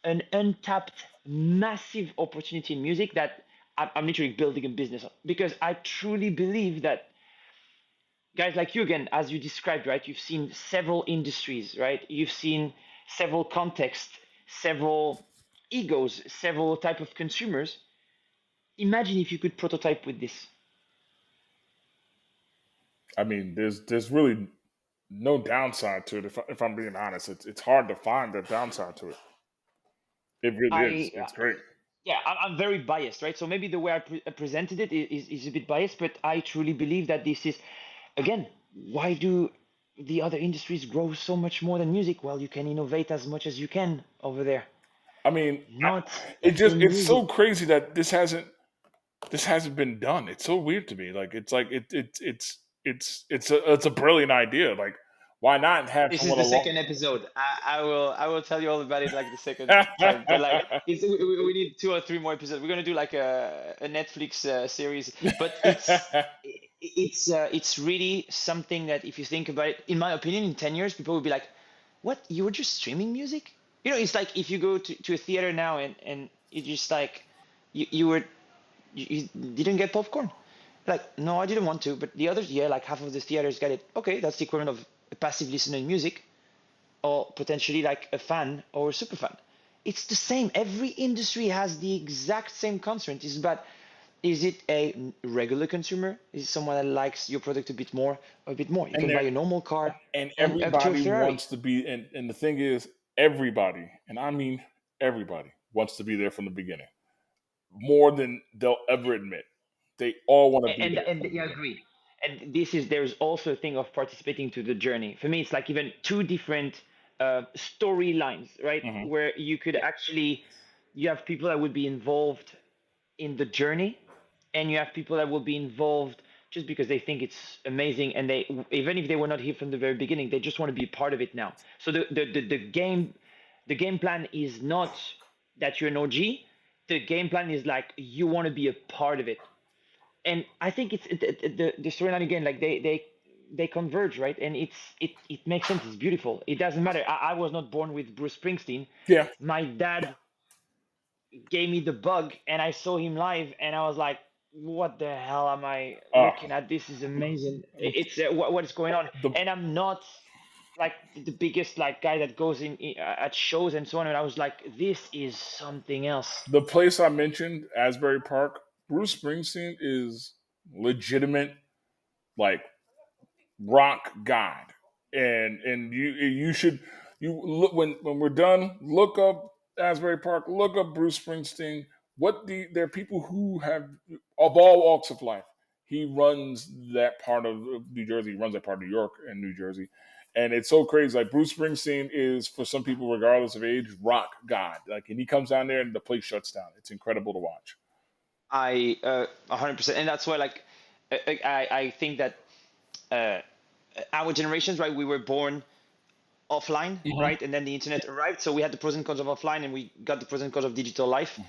an untapped, massive opportunity in music that I'm literally building a business on because I truly believe that guys like you again, as you described, right? You've seen several industries, right? You've seen several contexts, several egos, several type of consumers. Imagine if you could prototype with this. I mean, there's really no downside to it. If I'm being honest, it's hard to find the downside to it. It really is. I It's great. yeah, I'm very biased, right? So maybe the way I presented it is a bit biased, but I truly believe that this is, again, why do the other industries grow so much more than music? Well, you can innovate as much as you can over there, I mean, not it's in so music. crazy that this hasn't been done. It's so weird to me. Like it's a brilliant idea. Like why not have This is someone the along? second episode. I will tell you all about it like the second time. But like, we need 2 or 3 more episodes. We're gonna do like a Netflix series. But it's really something that if you think about it, in my opinion, in 10 years, people will be like, "What? You were just streaming music?" You know, it's like if you go to a theater now and it's just like you were you didn't get popcorn. Like, no, I didn't want to, but the others, yeah, like half of the theaters got it. Okay, that's the equivalent of a passive listener in music, or potentially like a fan or a super fan. It's the same. Every industry has the exact same constraint. It's about is it a regular consumer? Is it someone that likes your product a bit more or a bit more? You and can there buy a normal car and and up to a everybody Ferrari. wants to be and the thing is everybody, and I mean everybody wants to be there from the beginning. More than they'll ever admit. They all want to be there And from the yeah, I beginning. agree. And this is there's also a thing of participating to the journey. For me, it's like even two different storylines, right? Hmm. Where you could actually you have people that would be involved in the journey, and you have people that will be involved just because they think it's amazing, and they even if they were not here from the very beginning, they just want to be a part of it now. So the game plan is not that you're an OG. The game plan is like you want to be a part of it, and I think it's the storyline again, like they converge, right? And it makes sense. It's beautiful. It doesn't matter. I was not born with Bruce Springsteen. Yeah. My dad gave me the bug, and I saw him live, and I was like, "What the hell am I Uh, looking at? This is amazing. the, It's what is going on?" the And I'm not like the biggest like guy that goes in at shows and so on. And I was like, "This is something else." the place I mentioned, Asbury Park, Bruce Springsteen is legitimate, like rock god, and you should you look when we're done, look up Asbury Park, look up Bruce Springsteen, there are people who have of all walks of life. He runs that part of New Jersey. He runs that part of New York and New Jersey, and it's so crazy. Like Bruce Springsteen is for some people, regardless of age, rock god. Like, and he comes down there and the place shuts down. It's incredible to watch. 100%, and that's why like I think that uh, our generations, right? We were born offline, right? And then the internet arrived, so we had the pros and cons of offline, and we got the pros and cons of digital life.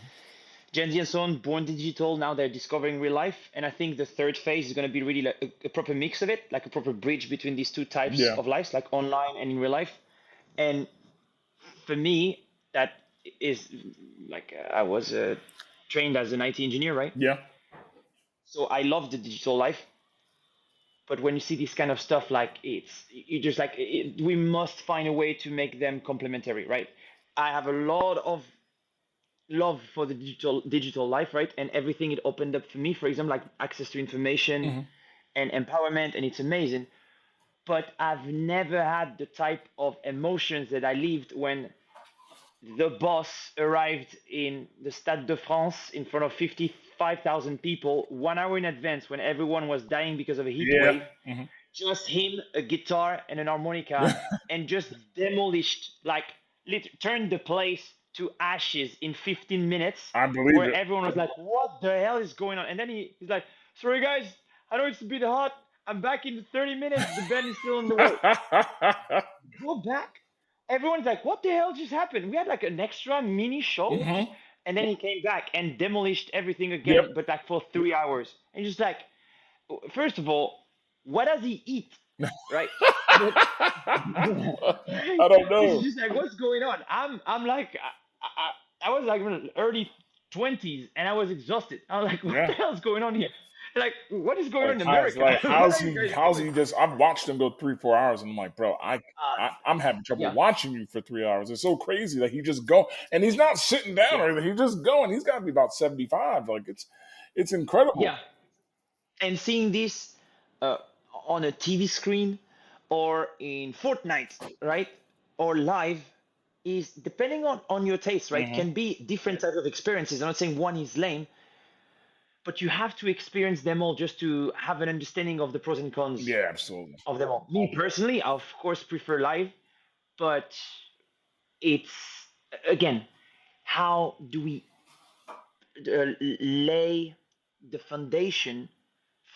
Gen Z and so on, born digital, now they're discovering real life, and I think the third phase is going to be really like a proper mix of it, like a proper bridge between these two types Yeah, of lives, like online and in real life. And for me, that is like I was trained as an IT engineer, right? yeah, So I love the digital life, but when you see this kind of stuff, like it's you just like we must find a way to make them complementary, right? I have a lot of love for the digital life, right? And everything it opened up for me, for example, like access to information and empowerment, and it's amazing. But I've never had the type of emotions that I lived when the boss arrived in the Stade de France in front of 55,000 people 1 hour in advance when everyone was dying because of a heat yeah. wave. Just him, a guitar, and an harmonica, and just demolished, like, turned the place to ashes in 15 minutes, I believe where it. everyone was like, what the hell is going on? And then he's like, sorry guys, I know it's a bit hot. I'm back in 30 minutes. The band is still on the way. Go back. Everyone's like, what the hell just happened? We had like an extra mini show. And then he came back and demolished everything again, Yep. but like for 3 hours. And just like, first of all, what does he eat? Right? But I don't it's know. just like, what's going on? I'm like, I was like in the early 20s and I was exhausted. I was like, what Yeah. the hell is going on here? Like, what is going on Like in America? Where are you guys how's going? he just I've watched him go 3-4 hours and I'm like, bro, Uh, I'm having trouble yeah, watching you for 3 hours. It's so crazy that he just go and he's not sitting down yeah, or anything. He's just going. He's gotta be about 75. Like it's incredible. yeah. And seeing this uh, on a TV screen or in Fortnite, right? Or live is depending on your taste, right? Can be different type of experiences. I'm not saying one is lame, but you have to experience them all just to have an understanding of the pros and cons Yeah, absolutely. of them all. Me personally, I of course prefer live, but it's again, how do we lay the foundation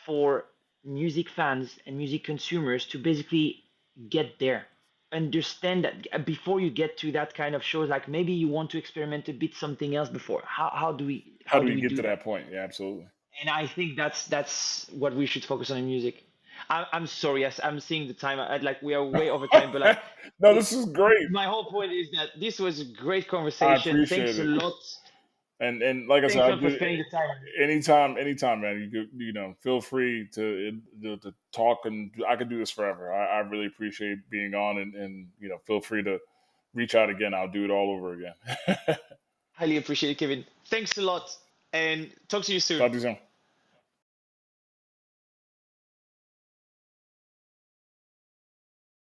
for music fans and music consumers to basically get there? Understand that before you get to that kind of shows, like maybe you want to experiment a bit something else before. How do we How how do do we we get do to that? that point? Yeah, absolutely. And I think that's what we should focus on in music. I'm sorry, yes, I'm seeing the time. Like we are way over time, but like No, it, this is great. my whole point is that this was a great I conversation. appreciate Thanks a it. lot. And like I said, Thanks a I lot for do spending the time. anytime, man. Feel free to talk, and I could do this forever. I really appreciate being on, and feel free to reach out again. I'll do it all over again. Highly appreciate it, Kevin. Thanks a lot, and talk to you soon. Talk to you soon.